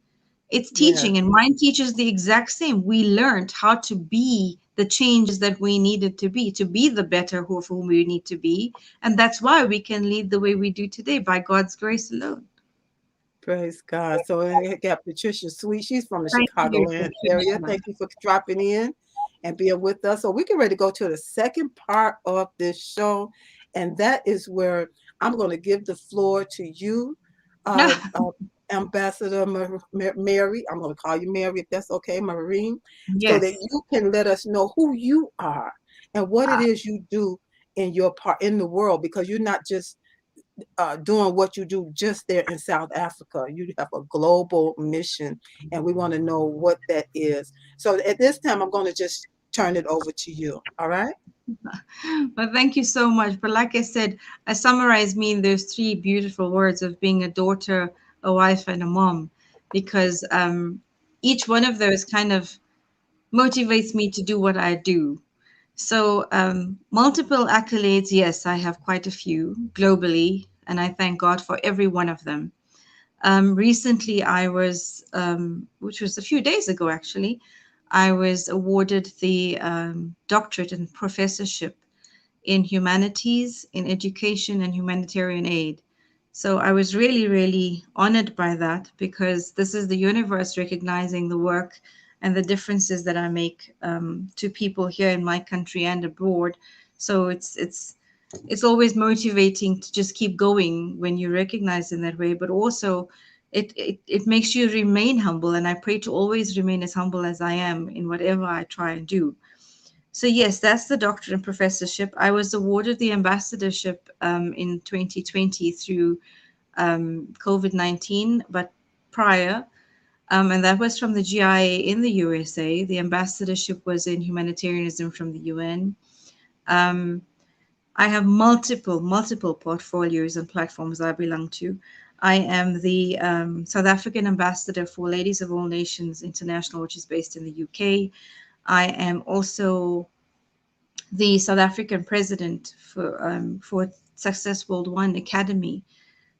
It's Yes. teaching, and mine teaches the exact same. We learned how to be the changes that we needed to be the better of whom we need to be. And that's why we can lead the way we do today by God's grace alone. Praise God. So we got Patricia Sweet. She's from the Thank you, Chicagoland area. Patricia. Thank you for dropping in and being with us. So we get ready to go to the second part of this show. And that is where I'm going to give the floor to you, uh, uh, Ambassador Mary. I'm going to call you Mary if that's okay, Marine, so that Yes. you can let us know who you are and what it Ah, is you do in your part in the world, because you're not just doing what you do just there in South Africa. You have a global mission, and we want to know what that is. So at this time, I'm going to just turn it over to you. All right? well, thank you so much. But like I said, I summarize me in those three beautiful words of being a daughter, a wife, and a mom, because each one of those kind of motivates me to do what I do. So, multiple accolades, yes, I have quite a few globally, and I thank God for every one of them. Recently, which was a few days ago actually, I was awarded the doctorate and professorship in humanities, in education, and humanitarian aid. So I was really, really honored by that, because this is the universe recognizing the work and the differences that I make to people here in my country and abroad. So it's always motivating to just keep going when you recognize in that way, but also it makes you remain humble. And I pray to always remain as humble as I am in whatever I try and do. So yes, that's the doctorate and professorship. I was awarded the ambassadorship in 2020 through COVID-19, but prior, and that was from the GIA in the USA. The ambassadorship was in humanitarianism from the UN. Um, I have multiple portfolios and platforms I belong to. I am the South African ambassador for Ladies of All Nations International, which is based in the UK. I am also the South African president for Success World One Academy,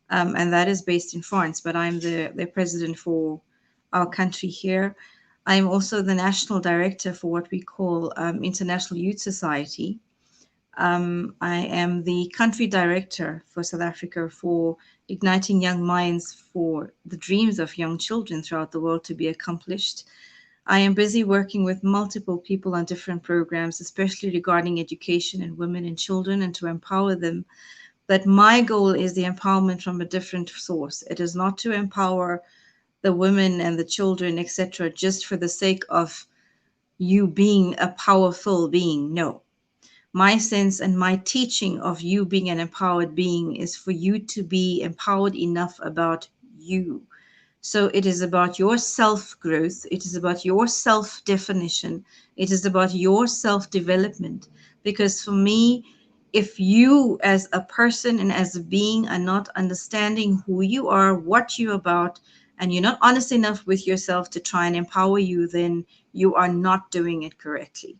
and that is based in France. But I'm the president for our country here. I'm also the national director for what we call International Youth Society. I am the country director for South Africa for igniting young minds for the dreams of young children throughout the world to be accomplished. I am busy working with multiple people on different programs, especially regarding education and women and children, and to empower them. But my goal is the empowerment from a different source. It is not to empower the women and the children, etc., just for the sake of you being a powerful being. No, my sense and my teaching of you being an empowered being is for you to be empowered enough about you. So it is about your self growth, it is about your self definition, it is about your self development. Because for me, if you as a person and as a being are not understanding who you are, what you're about, and you're not honest enough with yourself to try and empower you, then you are not doing it correctly.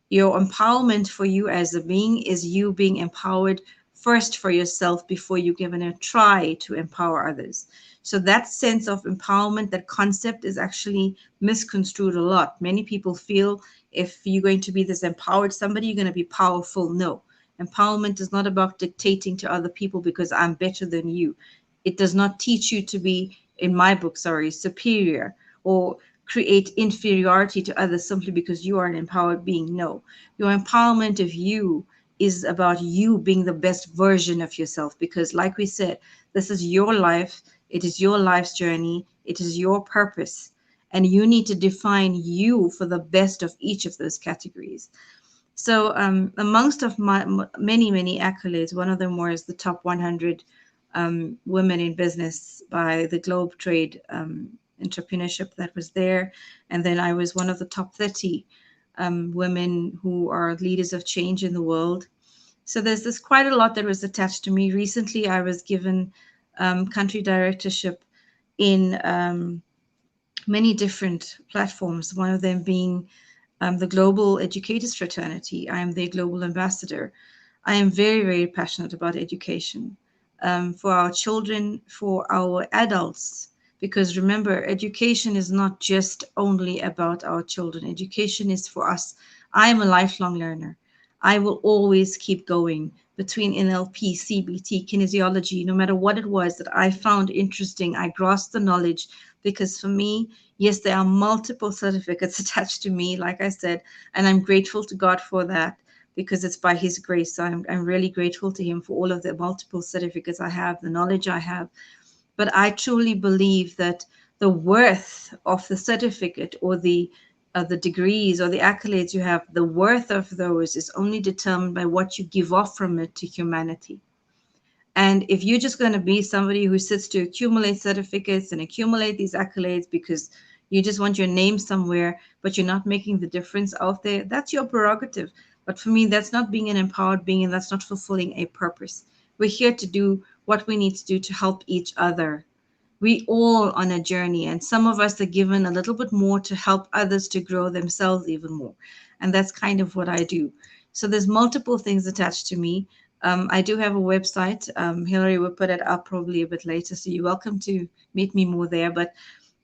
Your empowerment for you as a being is you being empowered first for yourself before you give it a try to empower others. So that sense of empowerment, that concept is actually misconstrued a lot. Many people feel if you're going to be this empowered somebody, you're going to be powerful. No, empowerment is not about dictating to other people because I'm better than you. It does not teach you to be, in my book, sorry, superior or create inferiority to others simply because you are an empowered being. No, your empowerment of you is about you being the best version of yourself. Because, like we said, this is your life, it is your life's journey, it is your purpose. And you need to define you for the best of each of those categories. So, amongst of my many accolades, one of them was the top 100 women in business by the Globe Trade entrepreneurship that was there, and then I was one of the top 30 women who are leaders of change in the world. So there's quite a lot that was attached to me. Recently, I was given country directorship in many different platforms. One of them being the Global Educators Fraternity. I am their global ambassador. I am very passionate about education for our children, for our adults. Because remember, education is not just only about our children. Education is for us. I am a lifelong learner. I will always keep going between NLP, CBT, kinesiology, no matter what it was that I found interesting. I grasped the knowledge because for me, yes, there are multiple certificates attached to me, like I said, and I'm grateful to God for that because it's by His grace. So I'm really grateful to Him for all of the multiple certificates I have, the knowledge I have. But I truly believe that the worth of the certificate or the degrees or the accolades you have, the worth of those is only determined by what you give off from it to humanity. And if you're just going to be somebody who sits to accumulate certificates and accumulate these accolades because you just want your name somewhere, but you're not making the difference out there, that's your prerogative. But for me, that's not being an empowered being, and that's not fulfilling a purpose. We're here to do what we need to do to help each other. We all on a journey, and some of us are given a little bit more to help others to grow themselves even more. And that's kind of what I do. So there's multiple things attached to me. I do have a website. Hillary will put it up probably a bit later, so you're welcome to meet me more there. But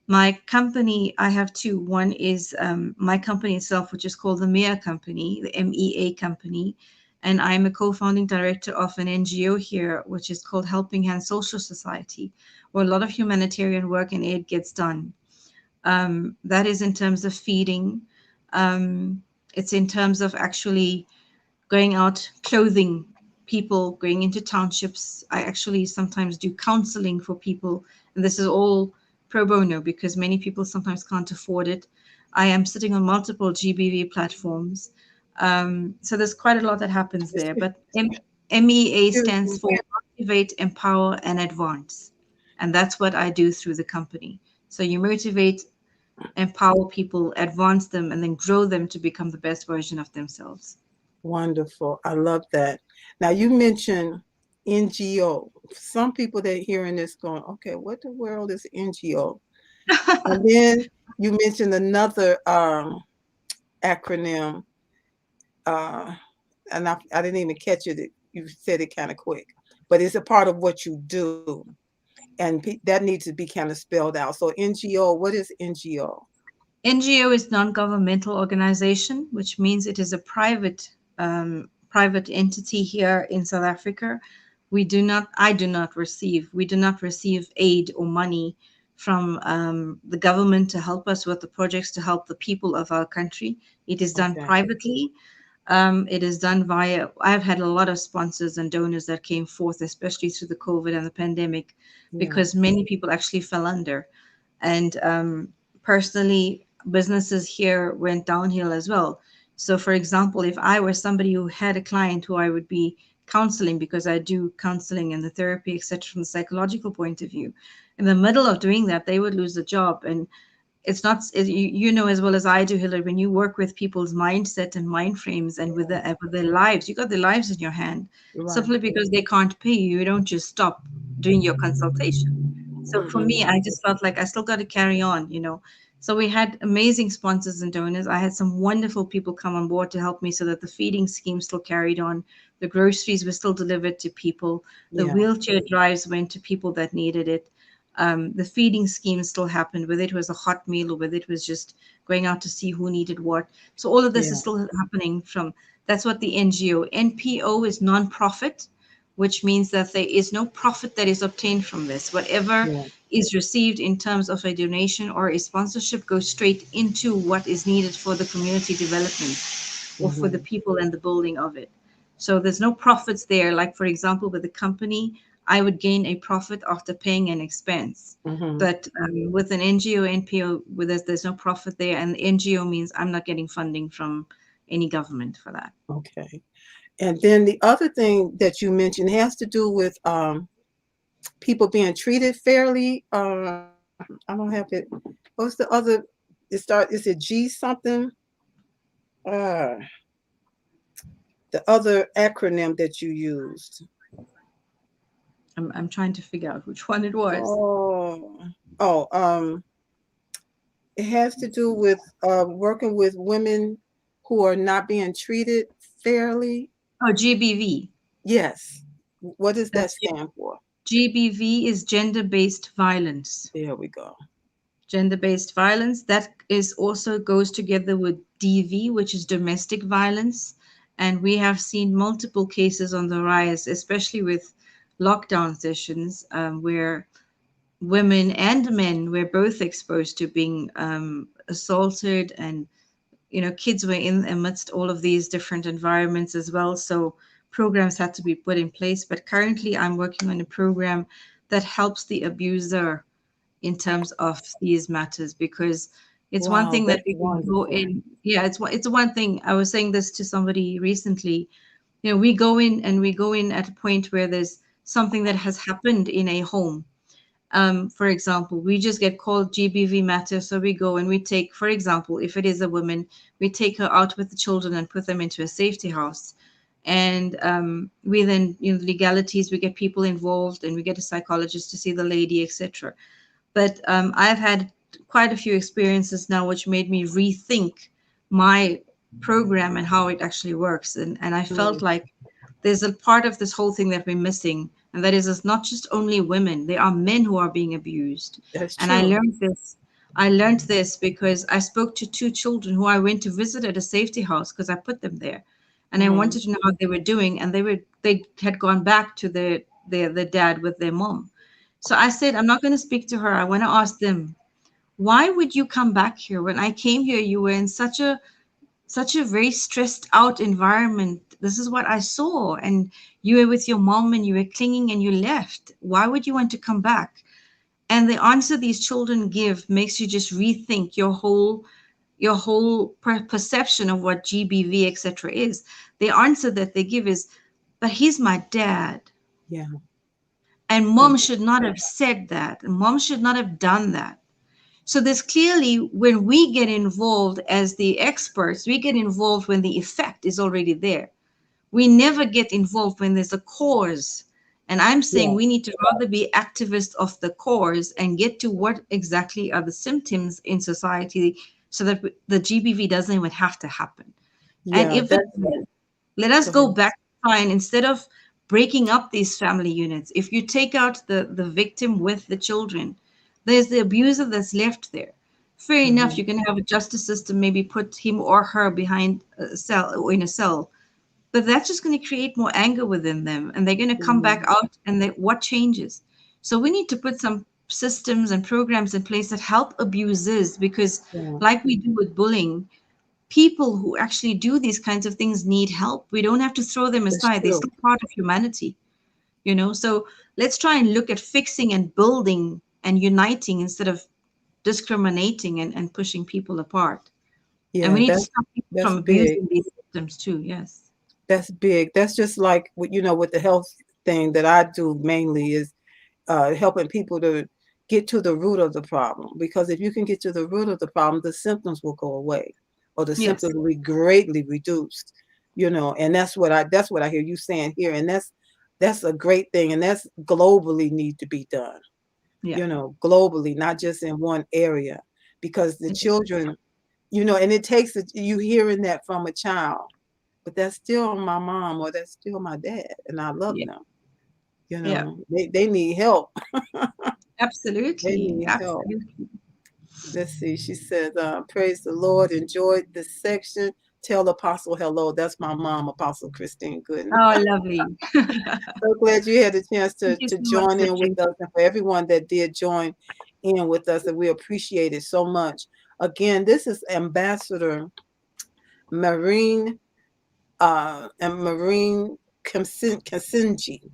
my company, I have two. One is my company itself, which is called the MEA Company, the MEA Company. And I'm a co-founding director of an NGO here, which is called Helping Hand Social Society, where a lot of humanitarian work and aid gets done. That is in terms of feeding. It's in terms of actually going out, clothing people, going into townships. I actually sometimes do counseling for people, and this is all pro bono because many people sometimes can't afford it. I am sitting on multiple GBV platforms. So there's quite a lot that happens there. But MEA stands for Motivate, Empower, and Advance. And that's what I do through the company. So you motivate, empower people, advance them, and then grow them to become the best version of themselves. Wonderful. I love that. Now you mentioned NGO. Some people that hearing this going, okay, what the world is NGO? And then you mentioned another acronym, uh, and I didn't even catch it. You said it kind of quick, but it's a part of what you do, and that needs to be kind of spelled out. So NGO, what is NGO? NGO is non-governmental organization, which means it is a private entity here in South Africa. We do not receive aid or money from the government to help us with the projects to help the people of our country. It is done Okay. privately. It is done via, I've had a lot of sponsors and donors that came forth, especially through the COVID and the pandemic, Yeah. because many people actually fell under. And personally, businesses here went downhill as well. So, for example, if I were somebody who had a client who I would be counseling, because I do counseling and the therapy, etc., from the psychological point of view, in the middle of doing that, they would lose the job. And it's not you know as well as I do, Hillary, when you work with people's mindset and mind frames and with their lives, you got their lives in your hand. Right. Simply because they can't pay you, you don't just stop doing your consultation. So for Hmm. me, I just felt like I still got to carry on. So we had amazing sponsors and donors. I had some wonderful people come on board to help me so that the feeding scheme still carried on. The groceries were still delivered to people. The Yeah. wheelchair drives went to people that needed it. The feeding scheme still happened, whether it was a hot meal or whether it was just going out to see who needed what. So all of this is Yeah. still happening from, that's what the NGO. NPO is non-profit, which means that there is no profit that is obtained from this. Whatever Yeah. is received in terms of a donation or a sponsorship goes straight into what is needed for the community development or for the Hmm. people and the building of it. So there's no profits there. Like, for example, with a company, I would gain a profit after paying an expense. Hmm. But with an NGO, NPO, with there's no profit there. And NGO means I'm not getting funding from any government for that. Okay. And then the other thing that you mentioned has to do with people being treated fairly. I don't have it. What's the other? Is it G something? Uh, the other acronym that you used. I'm trying to figure out which one it was. Oh, oh, it has to do with working with women who are not being treated fairly. Oh, GBV. Yes. What does that That's stand for? GBV is gender-based violence. There we go. Gender-based violence. That is also goes together with DV, which is domestic violence. And we have seen multiple cases on the rise, especially with lockdown sessions, where women and men were both exposed to being assaulted, and kids were in amidst all of these different environments as well. So programs had to be put in place. But currently, I'm working on a program that helps the abuser in terms of these matters, because it's one Wow, thing that that's we can go wonderful. in. Yeah, it's one thing. I was saying this to somebody recently. We go in and we go in at a point where there's something that has happened in a home. For example, we just get called GBV matter, so we go and we take, for example, if it is a woman, we take her out with the children and put them into a safety house. And we then, legalities, we get people involved and we get a psychologist to see the lady, etc. But I've had quite a few experiences now which made me rethink my program and how it actually works. And I felt Mm, like there's a part of this whole thing that we're missing, and that is it's not just only women, there are men who are being abused. that's And I true. learned this. I learned this because I spoke to two children who I went to visit at a safety house because I put them there. And I Hmm. wanted to know how they were doing. And they had gone back to their dad with their mom. So I said, I'm not going to speak to her. I want to ask them, why would you come back here? When I came here, you were in such a very stressed out environment. This is what I saw. And you were with your mom and you were clinging and you left. Why would you want to come back? And the answer these children give makes you just rethink your whole perception of what GBV, etc. is. The answer that they give is, but he's my dad. Yeah. And Yeah. mom should not have said that. And mom should not have done that. So there's clearly, when we get involved as the experts, we get involved when the effect is already there. We never get involved when there's a cause. And I'm saying Yeah. we need to rather be activists of the cause and get to what exactly are the symptoms in society so that the GBV doesn't even have to happen. And Yeah. if it does, let us Go go ahead. back to try and instead of breaking up these family units, if you take out the victim with the children, there's the abuser that's left there. Fair enough, Hmm. you can have a justice system, maybe put him or her behind a cell or in a cell, but that's just going to create more anger within them and they're going to come back Hmm. out and what changes? So we need to put some systems and programs in place that help abusers because Yeah. like we do with bullying, people who actually do these kinds of things need help. We don't have to throw them It's aside. They're true. still part of humanity, you know? So let's try and look at fixing and building and uniting instead of discriminating and pushing people apart. And we Yeah. need to stop people That's from big. abusing these systems too. Yes. That's big. That's just like with the health thing that I do mainly is helping people to get to the root of the problem. Because if you can get to the root of the problem, the symptoms will go away, or the Yes. symptoms will be greatly reduced. And that's what I hear you saying here, and that's a great thing, and that's globally need to be done. Yeah. Globally, not just in one area, because the children, and it takes you hearing that from a child, but that's still my mom or that's still my dad, and I love Yeah. them. Yeah. They need help. They Absolutely. need help. Absolutely. Let's see. She says, praise the Lord. Enjoyed this section. Tell Apostle hello. That's my mom, Apostle Christine Gooden. Oh, lovely. So glad you had a chance Thank to, you to so much, join in with Patricia. us, and for everyone that did join in with us, and we appreciate it so much. Again, this is Ambassador Mehreen Mia Cassimjee,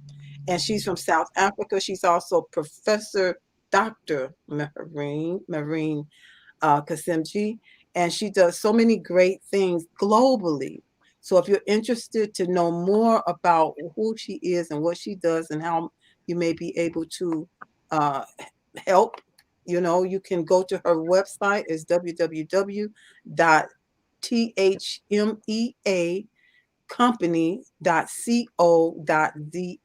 and she's from South Africa. She's also Professor Dr. Mehreen Cassimjee, and she does so many great things globally. So if you're interested to know more about who she is and what she does and how you may be able to uh, help, you can go to her website. It's www.themea.company.co.za.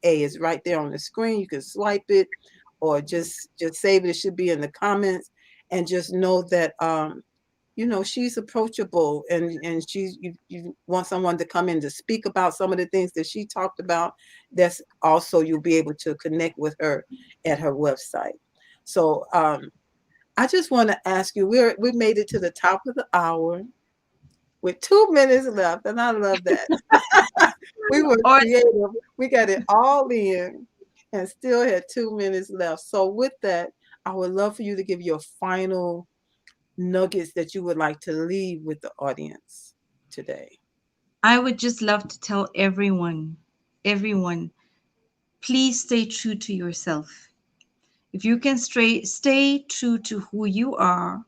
It's right there on the screen. You can swipe it or just save it. It should be in the comments. And just know that she's approachable, and you want someone to come in to speak about some of the things that she talked about. That's also, you'll be able to connect with her at her website. So I just want to ask you, we made it to the top of the hour with 2 minutes left, and I love that. We were Or creative. We got it all in and still had 2 minutes left. So with that, I would love for you to give your final nuggets that you would like to leave with the audience today. I would just love to tell everyone, please stay true to yourself. If you can stay true to who you are,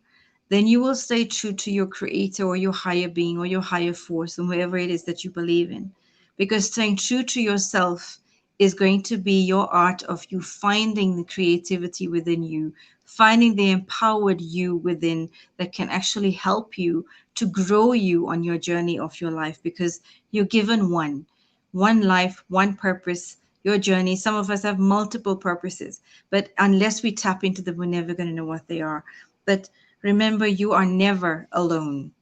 then you will stay true to your creator or your higher being or your higher force and whatever it is that you believe in. Because staying true to yourself is going to be your art of you finding the creativity within you, finding the empowered you within that can actually help you to grow you on your journey of your life because you're given one life, one purpose, your journey. Some of us have multiple purposes, but unless we tap into them, we're never going to know what they are. But remember, you are never alone.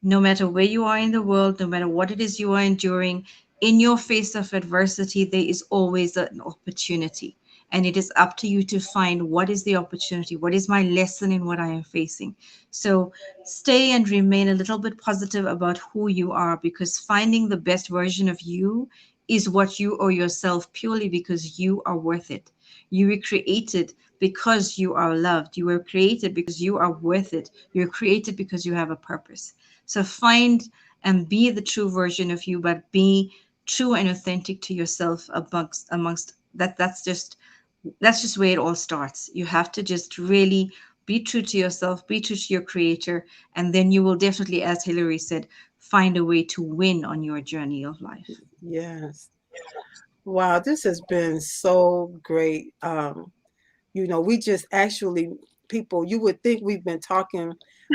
No matter where you are in the world, no matter what it is you are enduring, in your face of adversity, there is always an opportunity. And it is up to you to find what is the opportunity, what is my lesson in what I am facing. So stay and remain a little bit positive about who you are because finding the best version of you is what you owe yourself purely because you are worth it. You were created because you are loved. You were created because you are worth it. You're created because you have a purpose. So find and be the true version of you, but be true and authentic to yourself amongst that. That's just where it all starts. You have to just really be true to yourself, be true to your creator, and then you will definitely, as Hillary said, find a way to win on your journey of life. Yes. Wow, this has been so great. We just actually, people, you would think we've been talking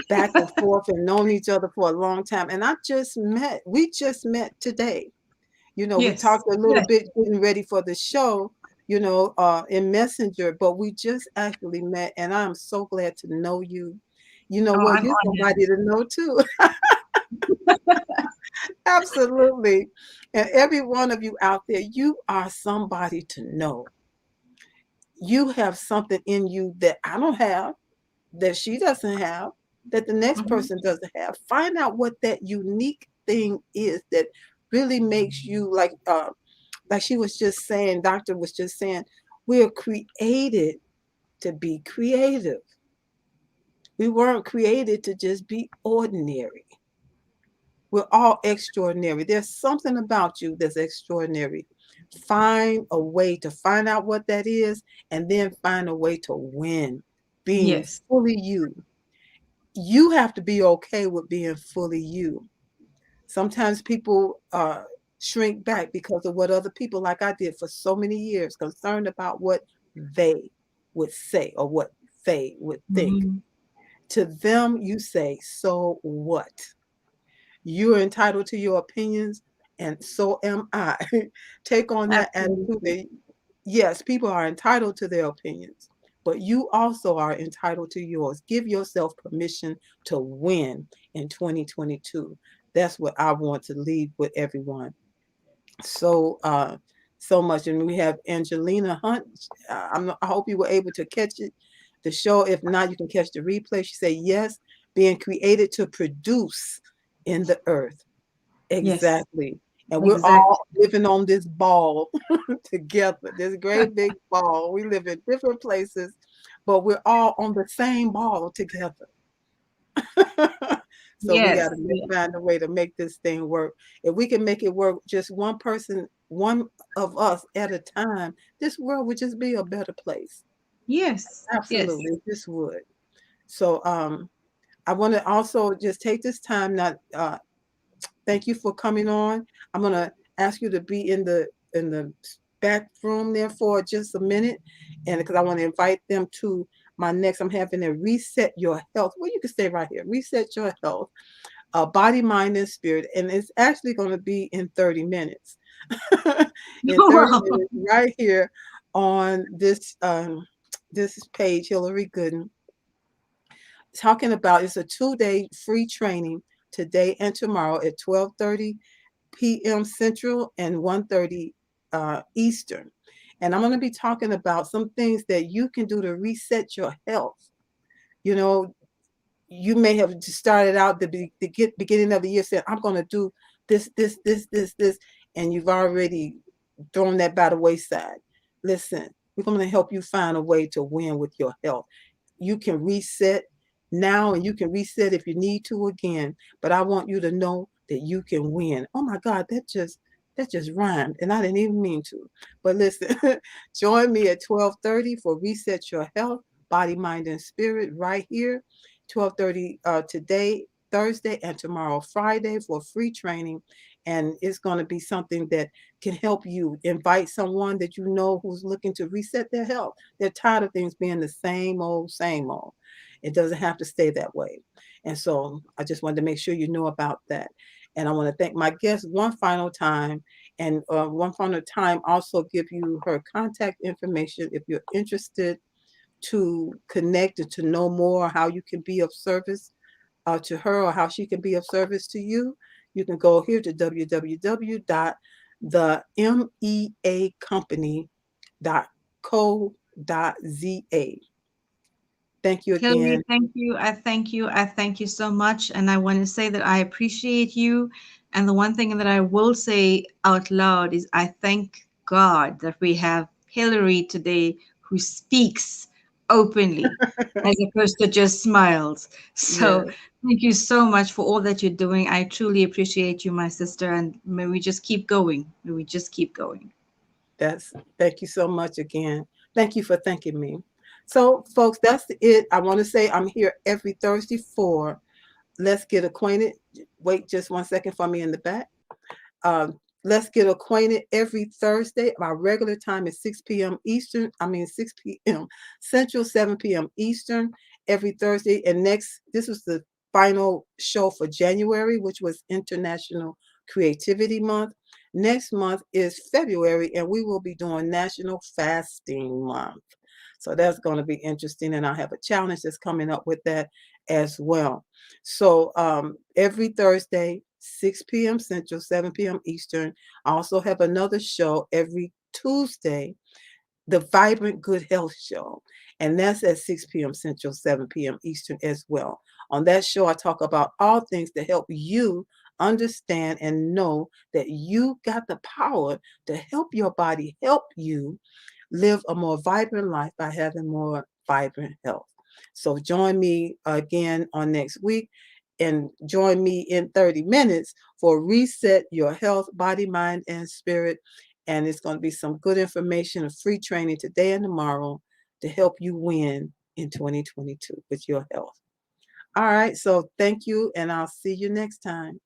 back and forth and known each other for a long time. And we just met today. You know, we Yes. talked a little Yes. bit getting ready for the show, in Messenger, but we just actually met, and I'm so glad to know you. You know Oh, what? I'm You're honored. somebody to know too. Absolutely. And every one of you out there, you are somebody to know. You have something in you that I don't have, that she doesn't have, that the next Mhm. person doesn't have. Find out what that unique thing is that really makes you like she was just saying, doctor was just saying, we're created to be creative. We weren't created to just be ordinary. We're all extraordinary. There's something about you that's extraordinary. Find a way to find out what that is, and then find a way to win being Yes. fully you. You have to be okay with being fully you. Sometimes people shrink back because of what other people, like I did for so many years, concerned about what they would say or what they would think. Mhm. To them, you say, so what? You're entitled to your opinions, and so am I. Take on that attitude Absolutely. that, yes, people are entitled to their opinions, but you also are entitled to yours. Give yourself permission to win in 2022. That's what I want to leave with everyone. So, so much. And we have Angelina Hunt. I hope you were able to catch it, the show. If not, you can catch the replay. She said, yes, being created to produce in the earth. Yes. Exactly. And we're Exactly. all living on this ball together, this great big ball. We live in different places, but we're all on the same ball together. So we got Yes. to Yes. find a way to make this thing work. If we can make it work, just one person, one of us at a time, this world would just be a better place. Yes. Yes. Absolutely, this would. So I want to also just take this time now. Thank you for coming on. I'm gonna ask you to be in the back room there for just a minute, and because I want to invite them to my next. I'm having a reset your health. Well, you can stay right here. Reset your health, body, mind, and spirit, and it's actually going to be in 30 minutes. In 30 Wow. minutes, right here on this page, Hillary Gooden, talking about it's a 2-day free training today and tomorrow at 12:30 p.m. Central and 1:30 Eastern. And I'm going to be talking about some things that you can do to reset your health. You know, you may have just started out the beginning of the year saying, I'm going to do this, and you've already thrown that by the wayside. Listen, we're going to help you find a way to win with your health. You can reset now, and you can reset if you need to again, but I want you to know that you can win. Oh my God, that just rhymed, and I didn't even mean to. But listen, join me at 12:30 for Reset Your Health, Body, Mind, and Spirit right here. 12:30 today, Thursday, and tomorrow, Friday, for free training. And it's going to be something that can help you invite someone that you know who's looking to reset their health. They're tired of things being the same old, same old. It doesn't have to stay that way. And so I just wanted to make sure you know about that. And I want to thank my guest one final time. And one final time, also give you her contact information if you're interested to connect and to know more how you can be of service to her or how she can be of service to you. You can go here to www.themeacompany.co.za. Thank you Hillary, again. thank you. I thank you. I thank you so much. And I want to say that I appreciate you. And the one thing that I will say out loud is I thank God that we have Hillary today who speaks openly as opposed to just smiles. So Yes, thank you so much for all that you're doing. I truly appreciate you, my sister. And may we just keep going. May we just keep going. thank you so much again. Thank you for thanking me. So, folks, that's it. I want to say I'm here every Thursday for Let's Get Acquainted. Wait just one second for me in the back. Let's Get Acquainted every Thursday. Our regular time is 6 p.m. Eastern. 6 p.m. Central, 7 p.m. Eastern every Thursday. And this was the final show for January, which was International Creativity Month. Next month is February, and we will be doing National Fasting Month. So that's going to be interesting, and I have a challenge that's coming up with that as well. So every Thursday, 6 p.m. Central, 7 p.m. Eastern. I also have another show every Tuesday, the Vibrant Good Health Show, and that's at 6 p.m. Central, 7 p.m. Eastern as well. On that show, I talk about all things to help you understand and know that you got the power to help your body help you live a more vibrant life by having more vibrant health. So join me again on next week, and join me in 30 minutes for Reset Your Health, Body, Mind, and Spirit. And it's going to be some good information and free training today and tomorrow to help you win in 2022 with your health. All right. So thank you, and I'll see you next time.